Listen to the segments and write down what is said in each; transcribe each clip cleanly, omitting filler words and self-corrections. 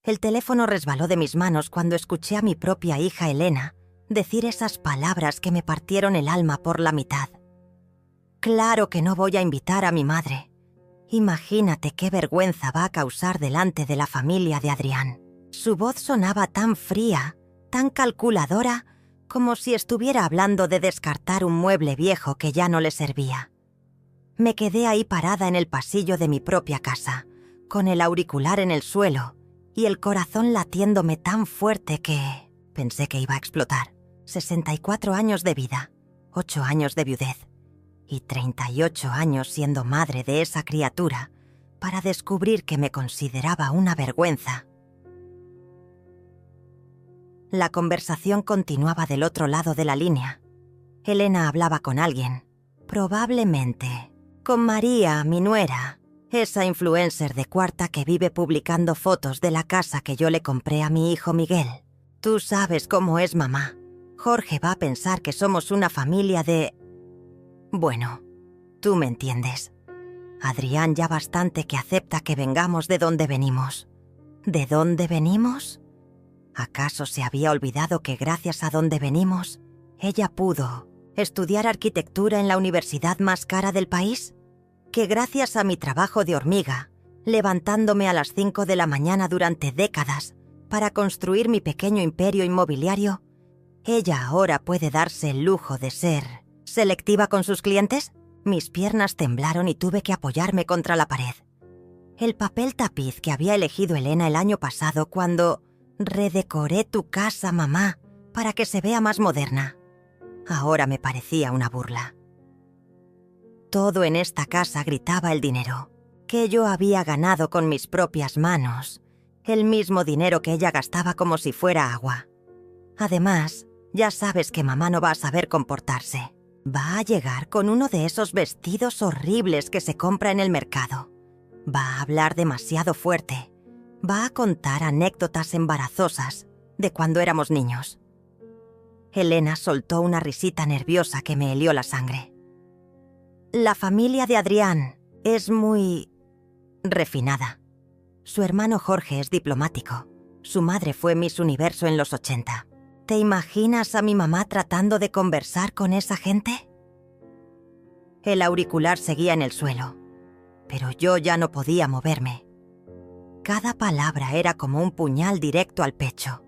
El teléfono resbaló de mis manos cuando escuché a mi propia hija Elena decir esas palabras que me partieron el alma por la mitad. Claro que no voy a invitar a mi madre. Imagínate qué vergüenza va a causar delante de la familia de Adrián. Su voz sonaba tan fría, tan calculadora, como si estuviera hablando de descartar un mueble viejo que ya no le servía. Me quedé ahí parada en el pasillo de mi propia casa, con el auricular en el suelo y el corazón latiéndome tan fuerte que pensé que iba a explotar. 64 años de vida, 8 años de viudez y 38 años siendo madre de esa criatura para descubrir que me consideraba una vergüenza. La conversación continuaba del otro lado de la línea. Elena hablaba con alguien, probablemente con María, mi nuera, esa influencer de Cuarta que vive publicando fotos de la casa que yo le compré a mi hijo Miguel. Tú sabes cómo es mamá. Jorge va a pensar que somos una familia de... Bueno, tú me entiendes. Adrián ya bastante que acepta que vengamos de donde venimos. ¿De dónde venimos? ¿Acaso se había olvidado que gracias a donde venimos, ella pudo estudiar arquitectura en la universidad más cara del país? ¿Que gracias a mi trabajo de hormiga, levantándome a las 5 de la mañana durante décadas para construir mi pequeño imperio inmobiliario, ella ahora puede darse el lujo de ser selectiva con sus clientes? Mis piernas temblaron y tuve que apoyarme contra la pared. El papel tapiz que había elegido Elena el año pasado cuando redecoré tu casa, mamá, para que se vea más moderna, ahora me parecía una burla. Todo en esta casa gritaba el dinero, que yo había ganado con mis propias manos, el mismo dinero que ella gastaba como si fuera agua. Además, ya sabes que mamá no va a saber comportarse. Va a llegar con uno de esos vestidos horribles que se compra en el mercado. Va a hablar demasiado fuerte. Va a contar anécdotas embarazosas de cuando éramos niños. Elena soltó una risita nerviosa que me helió la sangre. La familia de Adrián es muy refinada. Su hermano Jorge es diplomático. Su madre fue Miss Universo en los 80. ¿Te imaginas a mi mamá tratando de conversar con esa gente? El auricular seguía en el suelo, pero yo ya no podía moverme. Cada palabra era como un puñal directo al pecho.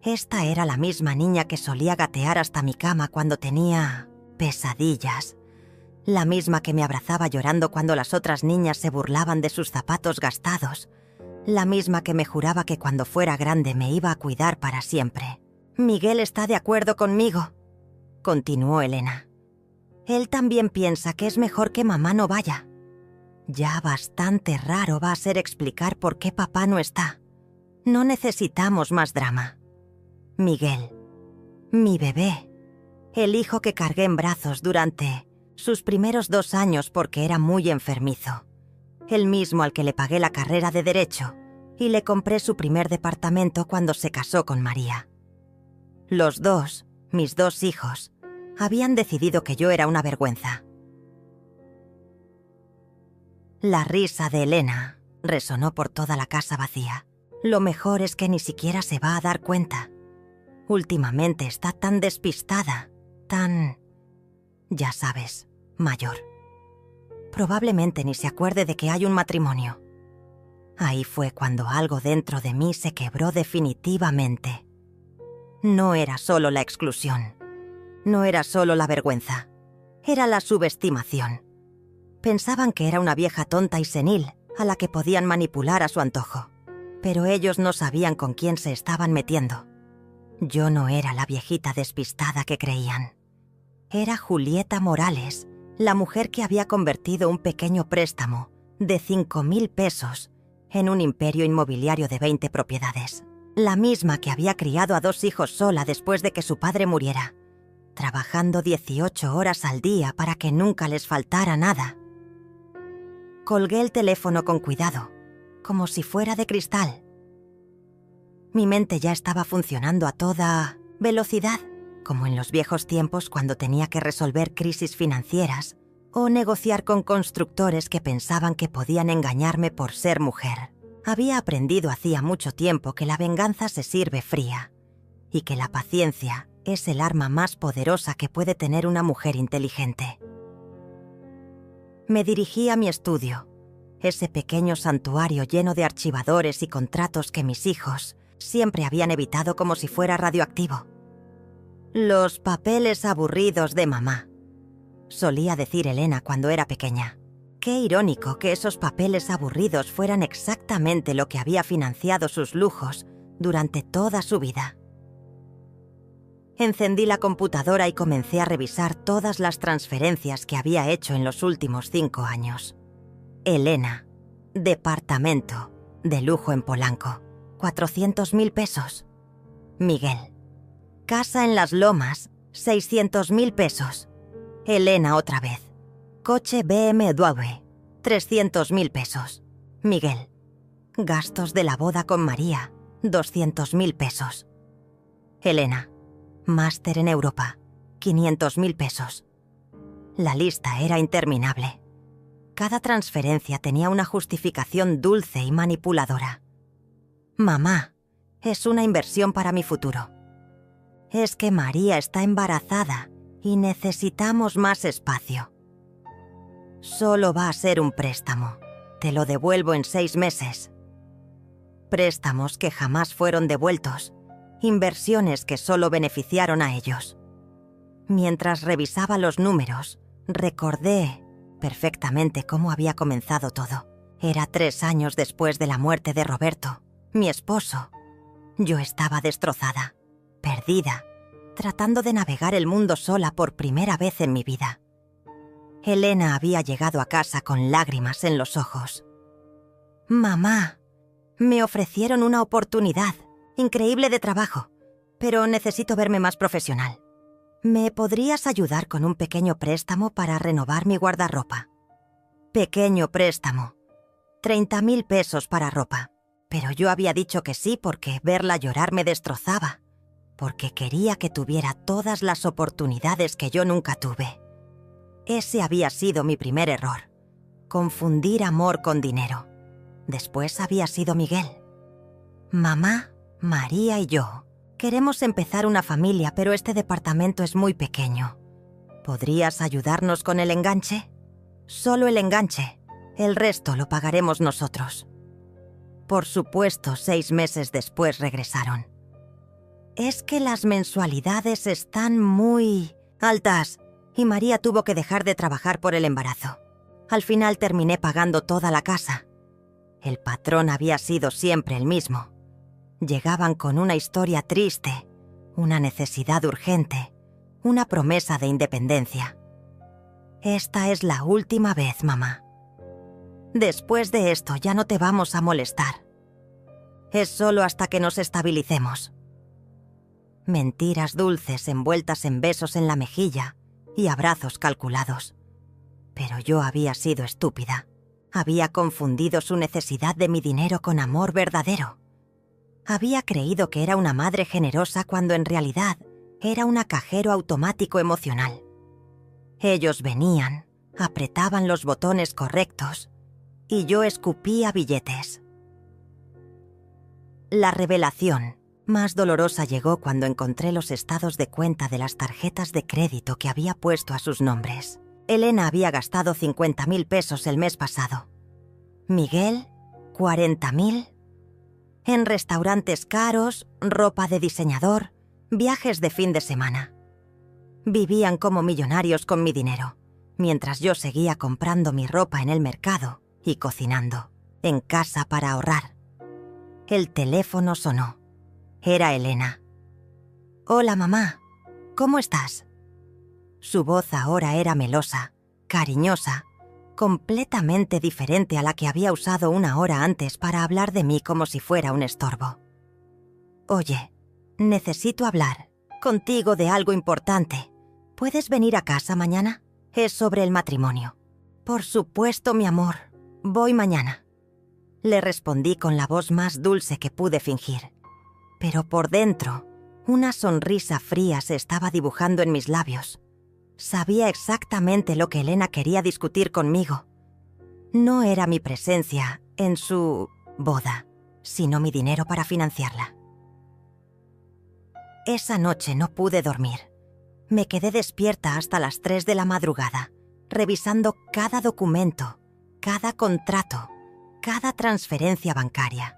Esta era la misma niña que solía gatear hasta mi cama cuando tenía pesadillas. La misma que me abrazaba llorando cuando las otras niñas se burlaban de sus zapatos gastados. La misma que me juraba que cuando fuera grande me iba a cuidar para siempre. Miguel está de acuerdo conmigo, continuó Elena. Él también piensa que es mejor que mamá no vaya. Ya bastante raro va a ser explicar por qué papá no está. No necesitamos más drama. Miguel, mi bebé, el hijo que cargué en brazos durante sus primeros 2 años porque era muy enfermizo. El mismo al que le pagué la carrera de Derecho y le compré su primer departamento cuando se casó con María. Los dos, mis 2 hijos, habían decidido que yo era una vergüenza. La risa de Elena resonó por toda la casa vacía. Lo mejor es que ni siquiera se va a dar cuenta. Últimamente está tan despistada, tan... ya sabes, mayor. Probablemente ni se acuerde de que hay un matrimonio. Ahí fue cuando algo dentro de mí se quebró definitivamente. No era solo la exclusión. No era solo la vergüenza. Era la subestimación. Pensaban que era una vieja tonta y senil a la que podían manipular a su antojo. Pero ellos no sabían con quién se estaban metiendo. Yo no era la viejita despistada que creían. Era Julieta Morales, la mujer que había convertido un pequeño préstamo de 5.000 pesos en un imperio inmobiliario de 20 propiedades. La misma que había criado a 2 hijos sola después de que su padre muriera, trabajando 18 horas al día para que nunca les faltara nada. Colgué el teléfono con cuidado, como si fuera de cristal. Mi mente ya estaba funcionando a toda velocidad, como en los viejos tiempos cuando tenía que resolver crisis financieras o negociar con constructores que pensaban que podían engañarme por ser mujer. Había aprendido hacía mucho tiempo que la venganza se sirve fría y que la paciencia es el arma más poderosa que puede tener una mujer inteligente. Me dirigí a mi estudio, ese pequeño santuario lleno de archivadores y contratos que mis hijos siempre habían evitado como si fuera radioactivo. Los papeles aburridos de mamá, solía decir Elena cuando era pequeña. Qué irónico que esos papeles aburridos fueran exactamente lo que había financiado sus lujos durante toda su vida. Encendí la computadora y comencé a revisar todas las transferencias que había hecho en los últimos 5 años. Elena, departamento, de lujo en Polanco, 400.000 pesos. Miguel, casa en Las Lomas, 600.000 pesos. Elena otra vez. Coche BMW, 300.000 pesos. Miguel. Gastos de la boda con María, 200.000 pesos. Elena. Máster en Europa, 500.000 pesos. La lista era interminable. Cada transferencia tenía una justificación dulce y manipuladora. Mamá, es una inversión para mi futuro. Es que María está embarazada y necesitamos más espacio. Solo va a ser un préstamo. Te lo devuelvo en 6 meses. Préstamos que jamás fueron devueltos. Inversiones que solo beneficiaron a ellos. Mientras revisaba los números, recordé perfectamente cómo había comenzado todo. Era 3 años después de la muerte de Roberto, mi esposo. Yo estaba destrozada, perdida, tratando de navegar el mundo sola por primera vez en mi vida. Elena había llegado a casa con lágrimas en los ojos. «Mamá, me ofrecieron una oportunidad increíble de trabajo, pero necesito verme más profesional. ¿Me podrías ayudar con un pequeño préstamo para renovar mi guardarropa?» Pequeño préstamo. 30.000 pesos para ropa. Pero yo había dicho que sí porque verla llorar me destrozaba, porque quería que tuviera todas las oportunidades que yo nunca tuve. Ese había sido mi primer error. Confundir amor con dinero. Después había sido Miguel. Mamá, María y yo queremos empezar una familia, pero este departamento es muy pequeño. ¿Podrías ayudarnos con el enganche? Solo el enganche. El resto lo pagaremos nosotros. Por supuesto, 6 meses después regresaron. Es que las mensualidades están muy altas y María tuvo que dejar de trabajar por el embarazo. Al final terminé pagando toda la casa. El patrón había sido siempre el mismo. Llegaban con una historia triste, una necesidad urgente, una promesa de independencia. Esta es la última vez, mamá. Después de esto ya no te vamos a molestar. Es solo hasta que nos estabilicemos. Mentiras dulces envueltas en besos en la mejilla y abrazos calculados. Pero yo había sido estúpida. Había confundido su necesidad de mi dinero con amor verdadero. Había creído que era una madre generosa cuando en realidad era una cajero automático emocional. Ellos venían, apretaban los botones correctos y yo escupía billetes. La revelación más dolorosa llegó cuando encontré los estados de cuenta de las tarjetas de crédito que había puesto a sus nombres. Elena había gastado 50.000 pesos el mes pasado. Miguel, 40.000. En restaurantes caros, ropa de diseñador, viajes de fin de semana. Vivían como millonarios con mi dinero, mientras yo seguía comprando mi ropa en el mercado y cocinando, en casa para ahorrar. El teléfono sonó. Era Elena. «Hola, mamá. ¿Cómo estás?» Su voz ahora era melosa, cariñosa, completamente diferente a la que había usado una hora antes para hablar de mí como si fuera un estorbo. «Oye, necesito hablar contigo de algo importante. ¿Puedes venir a casa mañana? Es sobre el matrimonio». «Por supuesto, mi amor. Voy mañana», le respondí con la voz más dulce que pude fingir. Pero por dentro, una sonrisa fría se estaba dibujando en mis labios. Sabía exactamente lo que Elena quería discutir conmigo. No era mi presencia en su boda, sino mi dinero para financiarla. Esa noche no pude dormir. Me quedé despierta hasta las 3 de la madrugada, revisando cada documento, cada contrato, cada transferencia bancaria.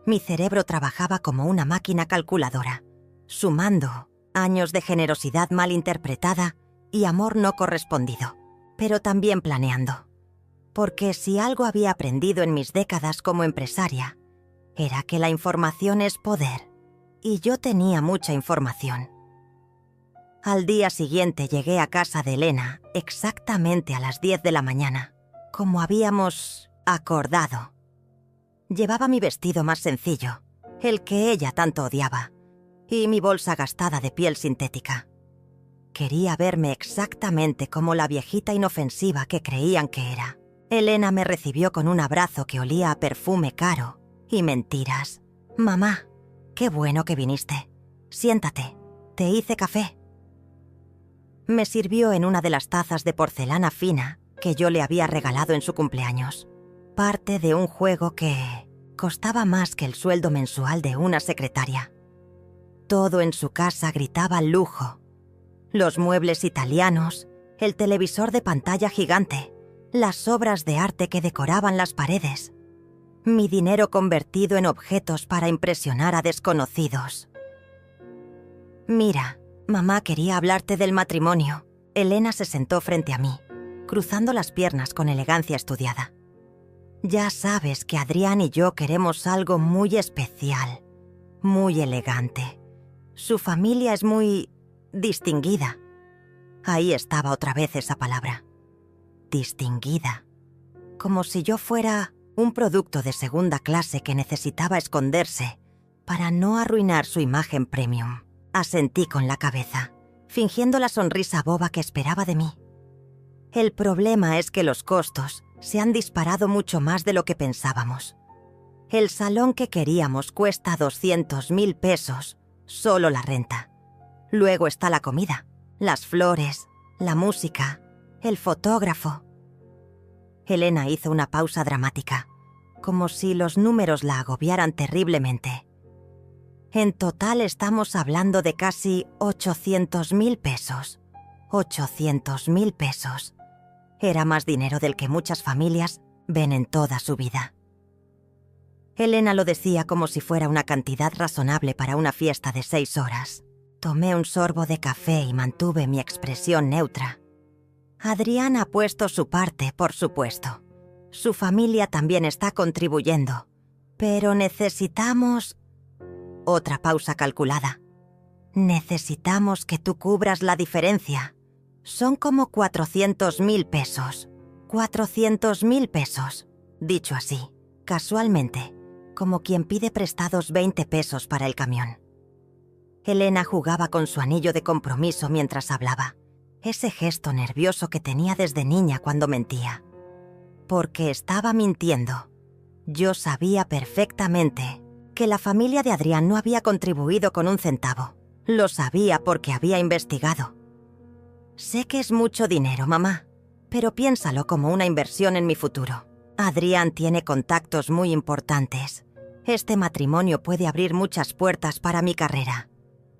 Mi cerebro trabajaba como una máquina calculadora, sumando años de generosidad mal interpretada y amor no correspondido, pero también planeando. Porque si algo había aprendido en mis décadas como empresaria, era que la información es poder, y yo tenía mucha información. Al día siguiente llegué a casa de Elena exactamente a las 10 de la mañana, como habíamos acordado. Llevaba mi vestido más sencillo, el que ella tanto odiaba, y mi bolsa gastada de piel sintética. Quería verme exactamente como la viejita inofensiva que creían que era. Elena me recibió con un abrazo que olía a perfume caro y mentiras. «Mamá, qué bueno que viniste. Siéntate, te hice café». Me sirvió en una de las tazas de porcelana fina que yo le había regalado en su cumpleaños. Parte de un juego que costaba más que el sueldo mensual de una secretaria. Todo en su casa gritaba lujo. Los muebles italianos, el televisor de pantalla gigante, las obras de arte que decoraban las paredes. Mi dinero convertido en objetos para impresionar a desconocidos. «Mira, mamá quería hablarte del matrimonio». Elena se sentó frente a mí, cruzando las piernas con elegancia estudiada. «Ya sabes que Adrián y yo queremos algo muy especial, muy elegante. Su familia es muy distinguida». Ahí estaba otra vez esa palabra. Distinguida. Como si yo fuera un producto de segunda clase que necesitaba esconderse para no arruinar su imagen premium. Asentí con la cabeza, fingiendo la sonrisa boba que esperaba de mí. El problema es que los costos se han disparado mucho más de lo que pensábamos. El salón que queríamos cuesta 200.000 pesos, solo la renta. Luego está la comida, las flores, la música, el fotógrafo. Elena hizo una pausa dramática, como si los números la agobiaran terriblemente. En total estamos hablando de casi 800.000 pesos. 800.000 pesos. Era más dinero del que muchas familias ven en toda su vida. Elena lo decía como si fuera una cantidad razonable para una fiesta de 6 horas. Tomé un sorbo de café y mantuve mi expresión neutra. Adrián ha puesto su parte, por supuesto. Su familia también está contribuyendo. Pero necesitamos... Otra pausa calculada. Necesitamos que tú cubras la diferencia. Son como 400.000 pesos. 400.000 pesos. Dicho así, casualmente, como quien pide prestados 20 pesos para el camión. Elena jugaba con su anillo de compromiso mientras hablaba. Ese gesto nervioso que tenía desde niña cuando mentía. Porque estaba mintiendo. Yo sabía perfectamente que la familia de Adrián no había contribuido con un centavo. Lo sabía porque había investigado. Sé que es mucho dinero, mamá, pero piénsalo como una inversión en mi futuro. Adrián tiene contactos muy importantes. Este matrimonio puede abrir muchas puertas para mi carrera.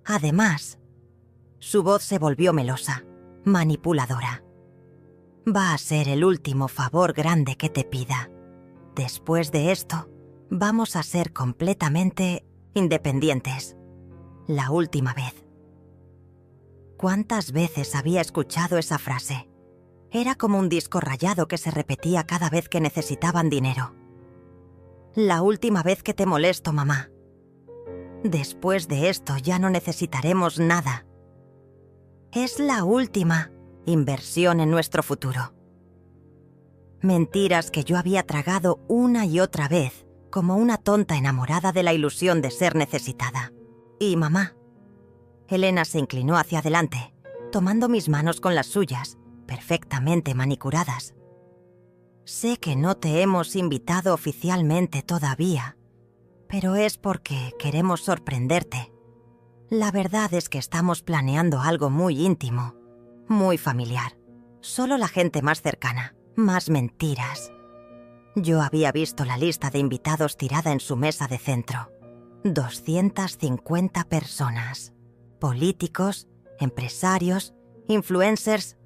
Además, su voz se volvió melosa, manipuladora. Va a ser el último favor grande que te pida. Después de esto, vamos a ser completamente independientes. La última vez. ¿Cuántas veces había escuchado esa frase? Era como un disco rayado que se repetía cada vez que necesitaban dinero. La última vez que te molesto, mamá. Después de esto ya no necesitaremos nada. Es la última inversión en nuestro futuro. Mentiras que yo había tragado una y otra vez, como una tonta enamorada de la ilusión de ser necesitada. Y mamá. Elena se inclinó hacia adelante, tomando mis manos con las suyas, perfectamente manicuradas. Sé que no te hemos invitado oficialmente todavía, pero es porque queremos sorprenderte. La verdad es que estamos planeando algo muy íntimo, muy familiar. Solo la gente más cercana, más mentiras. Yo había visto la lista de invitados tirada en su mesa de centro. 250 personas. Políticos, empresarios, influencers,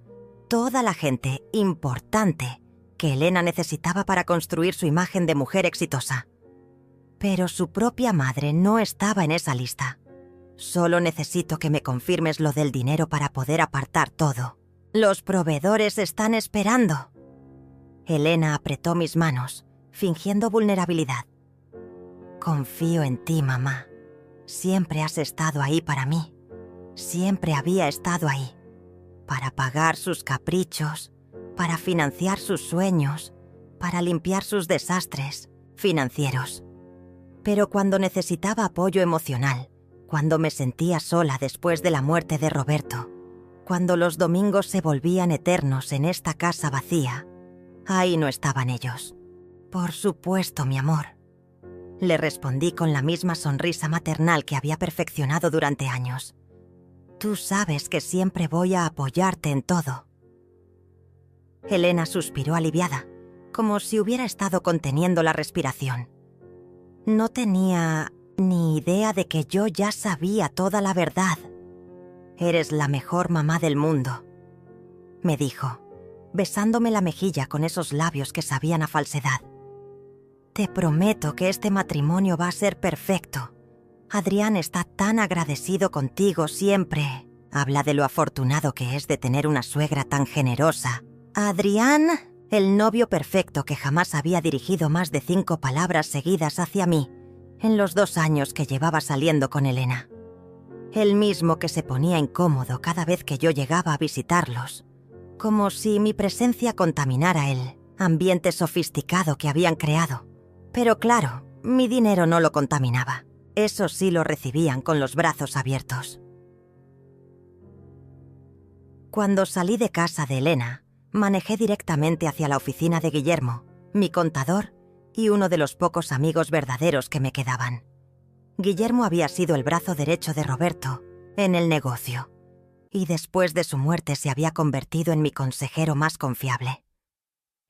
toda la gente importante que Elena necesitaba para construir su imagen de mujer exitosa. Pero su propia madre no estaba en esa lista. Solo necesito que me confirmes lo del dinero para poder apartar todo. Los proveedores están esperando. Elena apretó mis manos, fingiendo vulnerabilidad. Confío en ti, mamá. Siempre has estado ahí para mí. Siempre había estado ahí. Para pagar sus caprichos, para financiar sus sueños, para limpiar sus desastres financieros. Pero cuando necesitaba apoyo emocional, cuando me sentía sola después de la muerte de Roberto, cuando los domingos se volvían eternos en esta casa vacía, ahí no estaban ellos. Por supuesto, mi amor. Le respondí con la misma sonrisa maternal que había perfeccionado durante años. Tú sabes que siempre voy a apoyarte en todo. Elena suspiró aliviada, como si hubiera estado conteniendo la respiración. No tenía ni idea de que yo ya sabía toda la verdad. Eres la mejor mamá del mundo, me dijo, besándome la mejilla con esos labios que sabían a falsedad. Te prometo que este matrimonio va a ser perfecto. Adrián está tan agradecido contigo siempre. Habla de lo afortunado que es de tener una suegra tan generosa. Adrián, el novio perfecto que jamás había dirigido más de 5 palabras seguidas hacia mí en los 2 años que llevaba saliendo con Elena. El mismo que se ponía incómodo cada vez que yo llegaba a visitarlos, como si mi presencia contaminara el ambiente sofisticado que habían creado. Pero claro, mi dinero no lo contaminaba. Eso sí lo recibían con los brazos abiertos. Cuando salí de casa de Elena, manejé directamente hacia la oficina de Guillermo, mi contador y uno de los pocos amigos verdaderos que me quedaban. Guillermo había sido el brazo derecho de Roberto en el negocio, y después de su muerte se había convertido en mi consejero más confiable.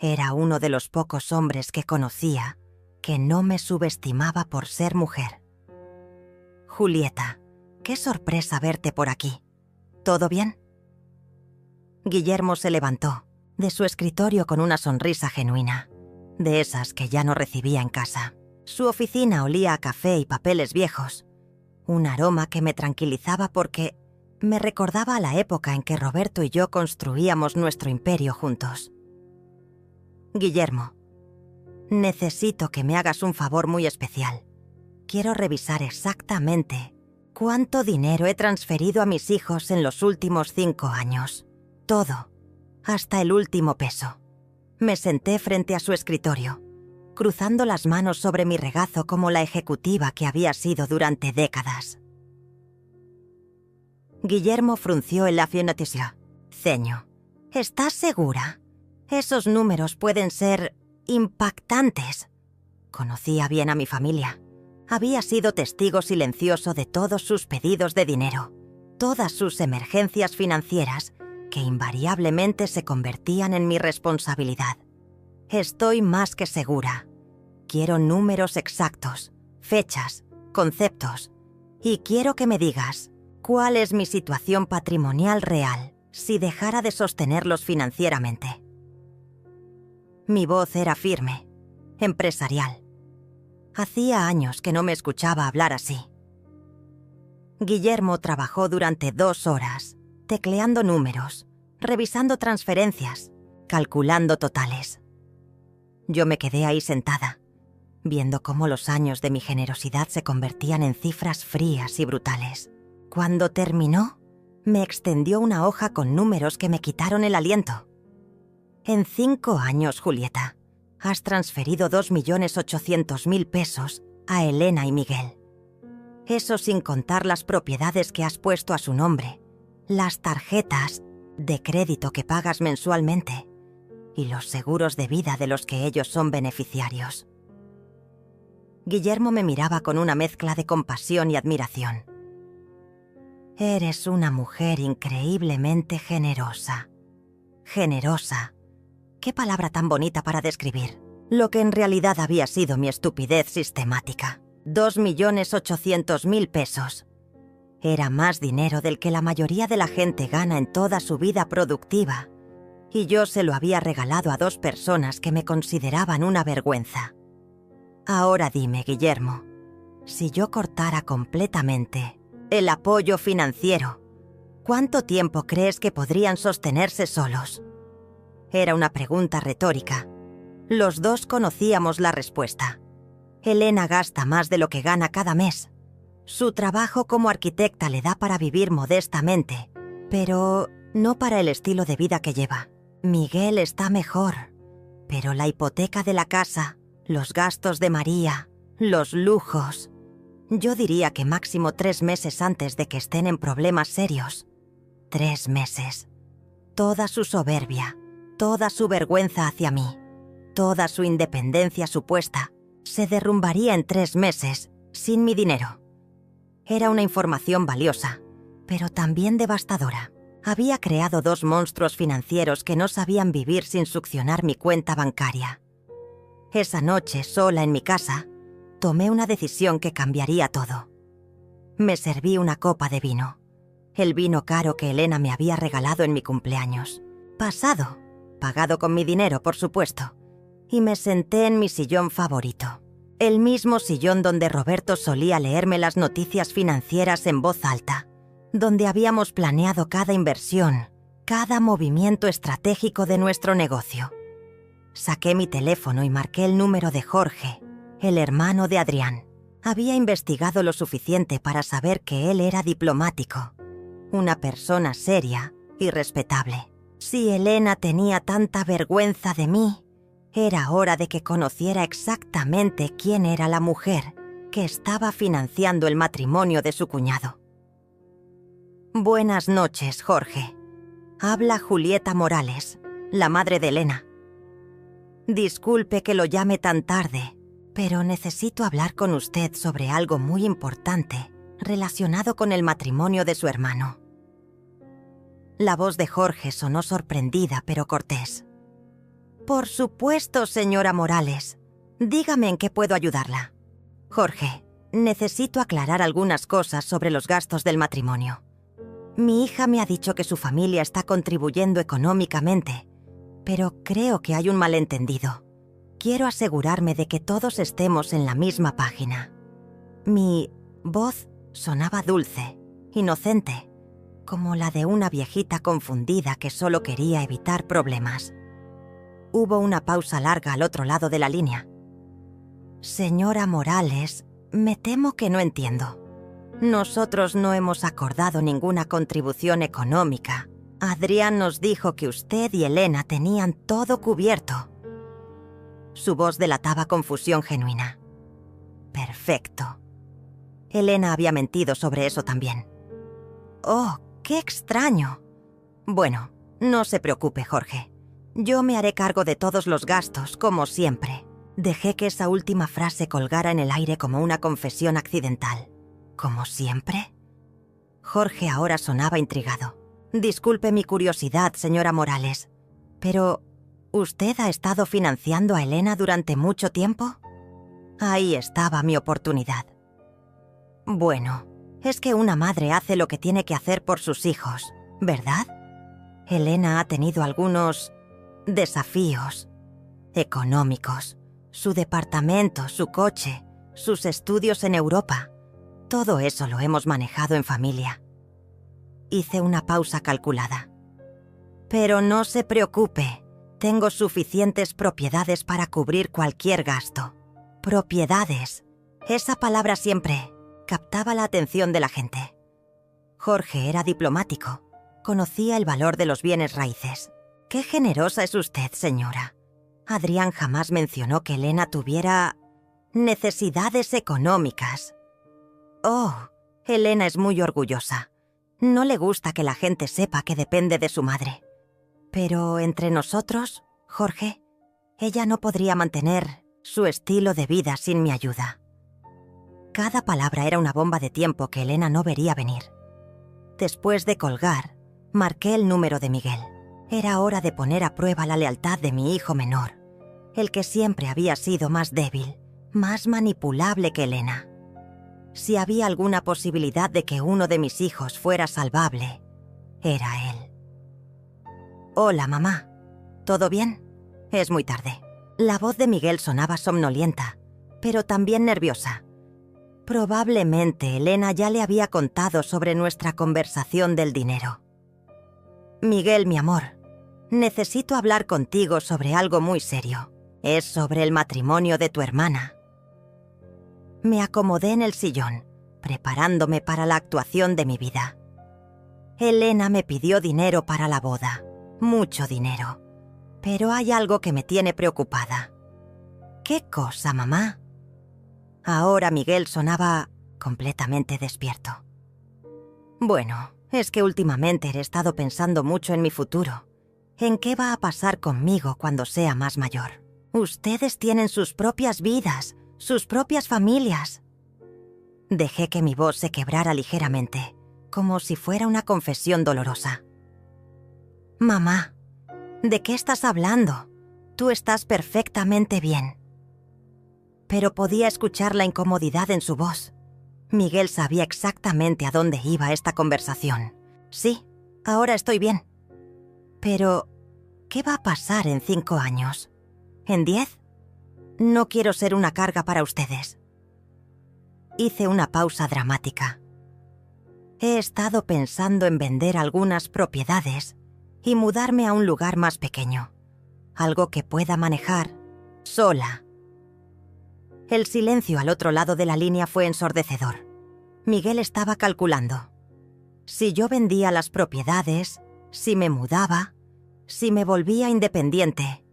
Era uno de los pocos hombres que conocía que no me subestimaba por ser mujer. Julieta, qué sorpresa verte por aquí. ¿Todo bien? Guillermo se levantó de su escritorio con una sonrisa genuina, de esas que ya no recibía en casa. Su oficina olía a café y papeles viejos, un aroma que me tranquilizaba porque me recordaba a la época en que Roberto y yo construíamos nuestro imperio juntos. Guillermo, necesito que me hagas un favor muy especial. Quiero revisar exactamente cuánto dinero he transferido a mis hijos en los últimos 5 años. Todo, hasta el último peso. Me senté frente a su escritorio, cruzando las manos sobre mi regazo como la ejecutiva que había sido durante décadas. Guillermo frunció el labio ceño. ¿Estás segura? Esos números pueden ser impactantes. Conocía bien a mi familia. Había sido testigo silencioso de todos sus pedidos de dinero, todas sus emergencias financieras, que invariablemente se convertían en mi responsabilidad. Estoy más que segura. Quiero números exactos, fechas, conceptos, y quiero que me digas cuál es mi situación patrimonial real si dejara de sostenerlos financieramente. Mi voz era firme, empresarial. Hacía años que no me escuchaba hablar así. Guillermo trabajó durante 2 horas, tecleando números, revisando transferencias, calculando totales. Yo me quedé ahí sentada, viendo cómo los años de mi generosidad se convertían en cifras frías y brutales. Cuando terminó, me extendió una hoja con números que me quitaron el aliento. En 5 años, Julieta, has transferido 2.800.000 pesos a Elena y Miguel. Eso sin contar las propiedades que has puesto a su nombre, las tarjetas de crédito que pagas mensualmente y los seguros de vida de los que ellos son beneficiarios. Guillermo me miraba con una mezcla de compasión y admiración. Eres una mujer increíblemente generosa. Generosa. Qué palabra tan bonita para describir. lo que en realidad había sido mi estupidez sistemática. 2.800.000 pesos. Era más dinero del que la mayoría de la gente gana en toda su vida productiva, y yo se lo había regalado a 2 personas que me consideraban una vergüenza. Ahora dime, Guillermo, si yo cortara completamente el apoyo financiero, ¿cuánto tiempo crees que podrían sostenerse solos? Era una pregunta retórica. Los 2 conocíamos la respuesta. Elena gasta más de lo que gana cada mes. Su trabajo como arquitecta le da para vivir modestamente, pero no para el estilo de vida que lleva. Miguel está mejor, pero la hipoteca de la casa, los gastos de María, los lujos... Yo diría que máximo 3 meses antes de que estén en problemas serios. 3 meses. Toda su soberbia, toda su vergüenza hacia mí, toda su independencia supuesta, se derrumbaría en 3 meses, sin mi dinero. Era una información valiosa, pero también devastadora. Había creado 2 monstruos financieros que no sabían vivir sin succionar mi cuenta bancaria. Esa noche, sola en mi casa, tomé una decisión que cambiaría todo. Me serví una copa de vino, el vino caro que Elena me había regalado en mi cumpleaños. Pasado, pagado con mi dinero, por supuesto, y me senté en mi sillón favorito. El mismo sillón donde Roberto solía leerme las noticias financieras en voz alta, donde habíamos planeado cada inversión, cada movimiento estratégico de nuestro negocio. Saqué mi teléfono y marqué el número de Jorge, el hermano de Adrián. Había investigado lo suficiente para saber que él era diplomático, una persona seria y respetable. Si Elena tenía tanta vergüenza de mí, era hora de que conociera exactamente quién era la mujer que estaba financiando el matrimonio de su cuñado. Buenas noches, Jorge. Habla Julieta Morales, la madre de Elena. Disculpe que lo llame tan tarde, pero necesito hablar con usted sobre algo muy importante relacionado con el matrimonio de su hermano. La voz de Jorge sonó sorprendida pero cortés. Por supuesto, señora Morales. Dígame en qué puedo ayudarla. Jorge, necesito aclarar algunas cosas sobre los gastos del matrimonio. Mi hija me ha dicho que su familia está contribuyendo económicamente, pero creo que hay un malentendido. Quiero asegurarme de que todos estemos en la misma página. Mi voz sonaba dulce, inocente, como la de una viejita confundida que solo quería evitar problemas. Hubo una pausa larga al otro lado de la línea. Señora Morales, me temo que no entiendo. Nosotros no hemos acordado ninguna contribución económica. Adrián nos dijo que usted y Elena tenían todo cubierto. Su voz delataba confusión genuina. Perfecto. Elena había mentido sobre eso también. Oh, qué extraño. Bueno, no se preocupe, Jorge. Yo me haré cargo de todos los gastos, como siempre. Dejé que esa última frase colgara en el aire como una confesión accidental. ¿Como siempre? Jorge ahora sonaba intrigado. Disculpe mi curiosidad, señora Morales, pero ¿usted ha estado financiando a Elena durante mucho tiempo? Ahí estaba mi oportunidad. Bueno, es que una madre hace lo que tiene que hacer por sus hijos, ¿verdad? Elena ha tenido algunos desafíos económicos, su departamento, su coche, sus estudios en Europa. Todo eso lo hemos manejado en familia. Hice una pausa calculada. Pero no se preocupe, tengo suficientes propiedades para cubrir cualquier gasto. Propiedades. Esa palabra siempre captaba la atención de la gente. Jorge era diplomático, conocía el valor de los bienes raíces. Qué generosa es usted, señora. Adrián jamás mencionó que Elena tuviera necesidades económicas. Oh, Elena es muy orgullosa. No le gusta que la gente sepa que depende de su madre. Pero entre nosotros, Jorge, ella no podría mantener su estilo de vida sin mi ayuda. Cada palabra era una bomba de tiempo que Elena no vería venir. Después de colgar, marqué el número de Miguel. Era hora de poner a prueba la lealtad de mi hijo menor. el que siempre había sido más débil, más manipulable que Elena. Si había alguna posibilidad de que uno de mis hijos fuera salvable, era él. «Hola, mamá. ¿Todo bien?» «Es muy tarde». La voz de Miguel sonaba somnolienta, pero también nerviosa. Probablemente Elena ya le había contado sobre nuestra conversación del dinero. «Miguel, mi amor, necesito hablar contigo sobre algo muy serio. Es sobre el matrimonio de tu hermana». Me acomodé en el sillón, preparándome para la actuación de mi vida. Elena me pidió dinero para la boda, mucho dinero. Pero hay algo que me tiene preocupada. ¿Qué cosa, mamá? Ahora Miguel sonaba completamente despierto. Bueno, es que últimamente he estado pensando mucho en mi futuro, en qué va a pasar conmigo cuando sea más mayor. Ustedes tienen sus propias vidas, sus propias familias. Dejé que mi voz se quebrara ligeramente, como si fuera una confesión dolorosa. Mamá, ¿de qué estás hablando? Tú estás perfectamente bien. Pero podía escuchar la incomodidad en su voz. Miguel sabía exactamente a dónde iba esta conversación. Sí, ahora estoy bien. Pero, ¿qué va a pasar en 5 años? ¿En 10? No quiero ser una carga para ustedes. Hice una pausa dramática. He estado pensando en vender algunas propiedades y mudarme a un lugar más pequeño, algo que pueda manejar sola. El silencio al otro lado de la línea fue ensordecedor. Miguel estaba calculando. Si yo vendía las propiedades, si me mudaba, si me volvía independiente,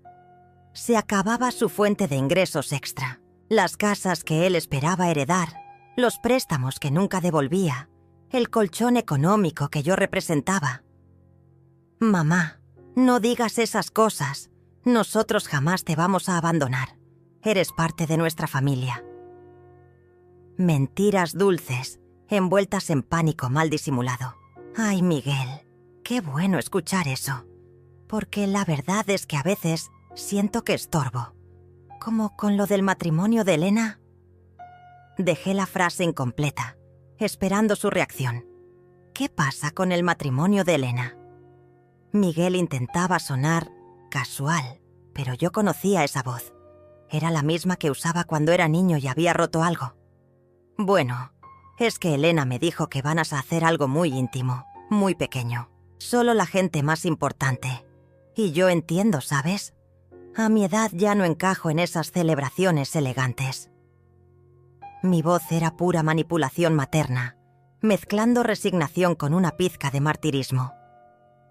se acababa su fuente de ingresos extra, las casas que él esperaba heredar, los préstamos que nunca devolvía, el colchón económico que yo representaba. Mamá, no digas esas cosas. Nosotros jamás te vamos a abandonar. Eres parte de nuestra familia. Mentiras dulces, envueltas en pánico mal disimulado. Ay, Miguel, qué bueno escuchar eso. Porque la verdad es que a veces siento que estorbo. Como con lo del matrimonio de Elena. Dejé la frase incompleta, esperando su reacción. ¿Qué pasa con el matrimonio de Elena? Miguel intentaba sonar casual, pero yo conocía esa voz. Era la misma que usaba cuando era niño y había roto algo. Bueno, es que Elena me dijo que van a hacer algo muy íntimo, muy pequeño. Solo la gente más importante. Y yo entiendo, ¿sabes? A mi edad ya no encajo en esas celebraciones elegantes. Mi voz era pura manipulación materna, mezclando resignación con una pizca de martirismo.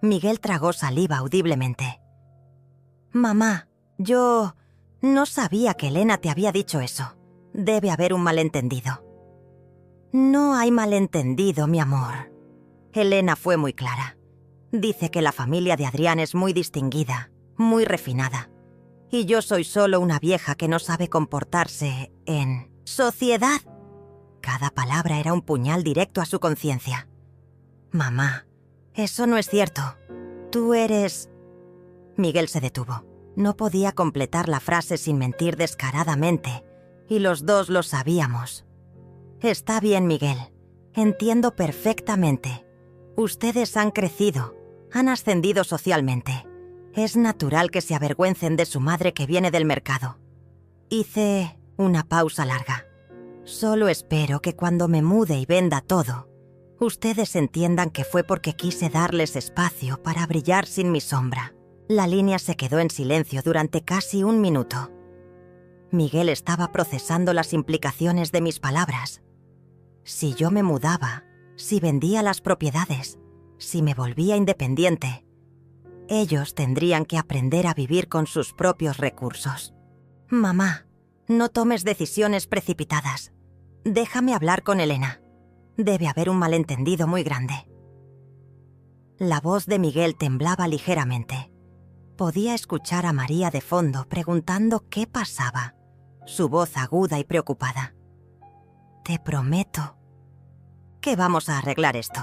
Miguel tragó saliva audiblemente. «Mamá, yo no sabía que Elena te había dicho eso. Debe haber un malentendido». «No hay malentendido, mi amor». Elena fue muy clara. Dice que la familia de Adrián es muy distinguida, muy refinada. Y yo soy solo una vieja que no sabe comportarse en sociedad. Cada palabra era un puñal directo a su conciencia. «Mamá, eso no es cierto. Tú eres...». Miguel se detuvo. No podía completar la frase sin mentir descaradamente, y los dos lo sabíamos. «Está bien, Miguel. Entiendo perfectamente. Ustedes han crecido, han ascendido socialmente. Es natural que se avergüencen de su madre que viene del mercado». Hice una pausa larga. «Solo espero que cuando me mude y venda todo, ustedes entiendan que fue porque quise darles espacio para brillar sin mi sombra». La línea se quedó en silencio durante casi 1 minuto. Miguel estaba procesando las implicaciones de mis palabras. Si yo me mudaba, si vendía las propiedades, si me volvía independiente, ellos tendrían que aprender a vivir con sus propios recursos. «Mamá, no tomes decisiones precipitadas. Déjame hablar con Elena. Debe haber un malentendido muy grande». La voz de Miguel temblaba ligeramente. Podía escuchar a María de fondo preguntando qué pasaba, su voz aguda y preocupada. «Te prometo que vamos a arreglar esto.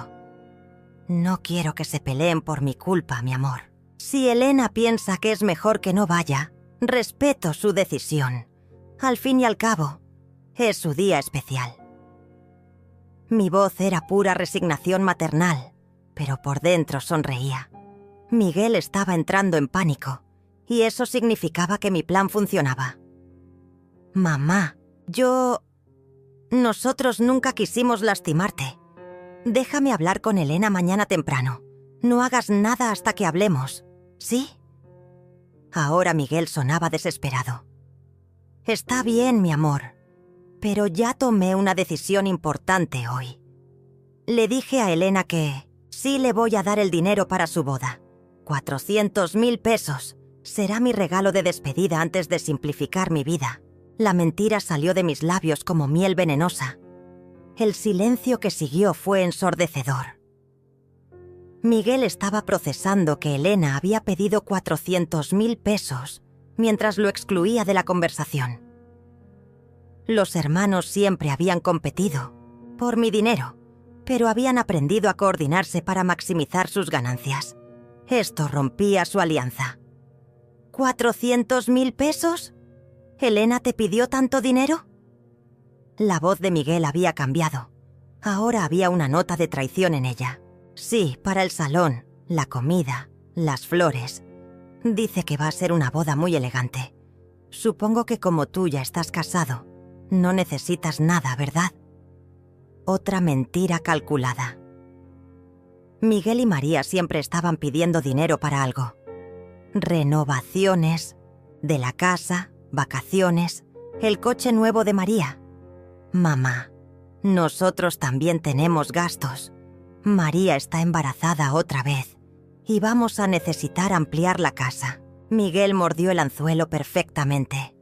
No quiero que se peleen por mi culpa, mi amor. Si Elena piensa que es mejor que no vaya, Respeto su decisión. Al fin y al cabo, es su día especial. Mi voz era pura resignación maternal, pero por dentro sonreía. Miguel estaba entrando en pánico, y eso significaba que mi plan funcionaba. Mamá, nosotros nunca quisimos lastimarte. Déjame hablar con Elena mañana temprano. No hagas nada hasta que hablemos, ¿sí? Ahora Miguel sonaba desesperado. Está bien, mi amor, pero ya tomé una decisión importante hoy. Le dije a Elena que sí le voy a dar el dinero para su boda. 400.000 pesos. Será mi regalo de despedida antes de simplificar mi vida. La mentira salió de mis labios como miel venenosa. El silencio que siguió fue ensordecedor. Miguel estaba procesando que Elena había pedido 400.000 pesos mientras lo excluía de la conversación. Los hermanos siempre habían competido por mi dinero, pero habían aprendido a coordinarse para maximizar sus ganancias. Esto rompía su alianza. ¿400.000 pesos? ¿Elena te pidió tanto dinero? La voz de Miguel había cambiado. Ahora había una nota de traición en ella. Sí, para el salón, la comida, las flores. Dice que va a ser una boda muy elegante. Supongo que como tú ya estás casado, no necesitas nada, ¿verdad? Otra mentira calculada. Miguel y María siempre estaban pidiendo dinero para algo. Renovaciones, de la casa, vacaciones, el coche nuevo de María. Mamá, nosotros también tenemos gastos. María está embarazada otra vez y vamos a necesitar ampliar la casa. Miguel mordió el anzuelo perfectamente.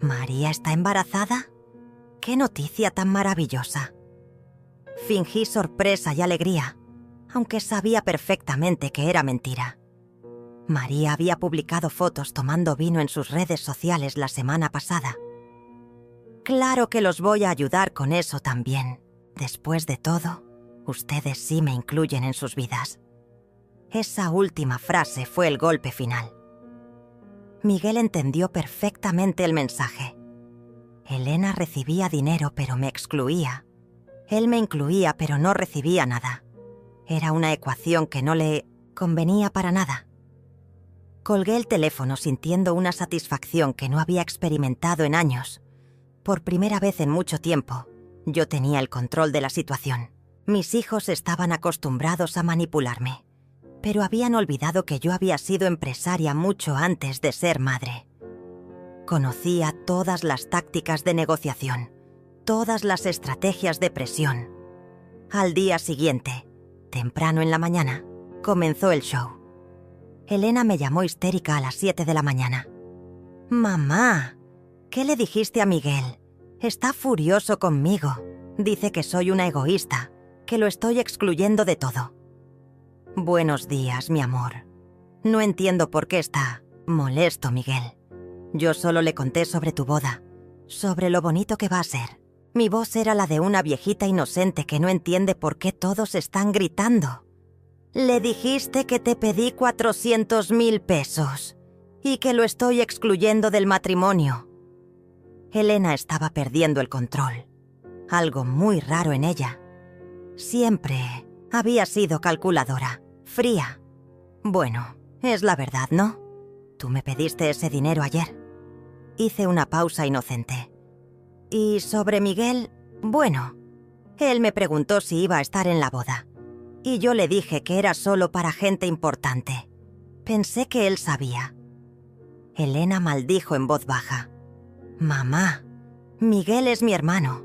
¿María está embarazada? ¡Qué noticia tan maravillosa! Fingí sorpresa y alegría, aunque sabía perfectamente que era mentira. María había publicado fotos tomando vino en sus redes sociales la semana pasada. Claro que los voy a ayudar con eso también. Después de todo, ustedes sí me incluyen en sus vidas. Esa última frase fue el golpe final. Miguel entendió perfectamente el mensaje. Elena recibía dinero pero me excluía. Él me incluía pero no recibía nada. Era una ecuación que no le convenía para nada. Colgué el teléfono sintiendo una satisfacción que no había experimentado en años. Por primera vez en mucho tiempo, yo tenía el control de la situación. Mis hijos estaban acostumbrados a manipularme, pero habían olvidado que yo había sido empresaria mucho antes de ser madre. Conocía todas las tácticas de negociación, todas las estrategias de presión. Al día siguiente, temprano en la mañana, comenzó el show. Elena me llamó histérica a las 7 de la mañana. «Mamá, ¿qué le dijiste a Miguel? Está furioso conmigo. Dice que soy una egoísta, que lo estoy excluyendo de todo». «Buenos días, mi amor. No entiendo por qué está molesto Miguel. Yo solo le conté sobre tu boda, sobre lo bonito que va a ser». Mi voz era la de una viejita inocente que no entiende por qué todos están gritando. «Le dijiste que te pedí 400.000 pesos y que lo estoy excluyendo del matrimonio». Elena estaba perdiendo el control. Algo muy raro en ella. Siempre había sido calculadora, fría. Bueno, es la verdad, ¿no? Tú me pediste ese dinero ayer. Hice una pausa inocente. Y sobre Miguel, bueno, él me preguntó si iba a estar en la boda. Y yo le dije que era solo para gente importante. Pensé que él sabía. Elena maldijo en voz baja. «Mamá, Miguel es mi hermano.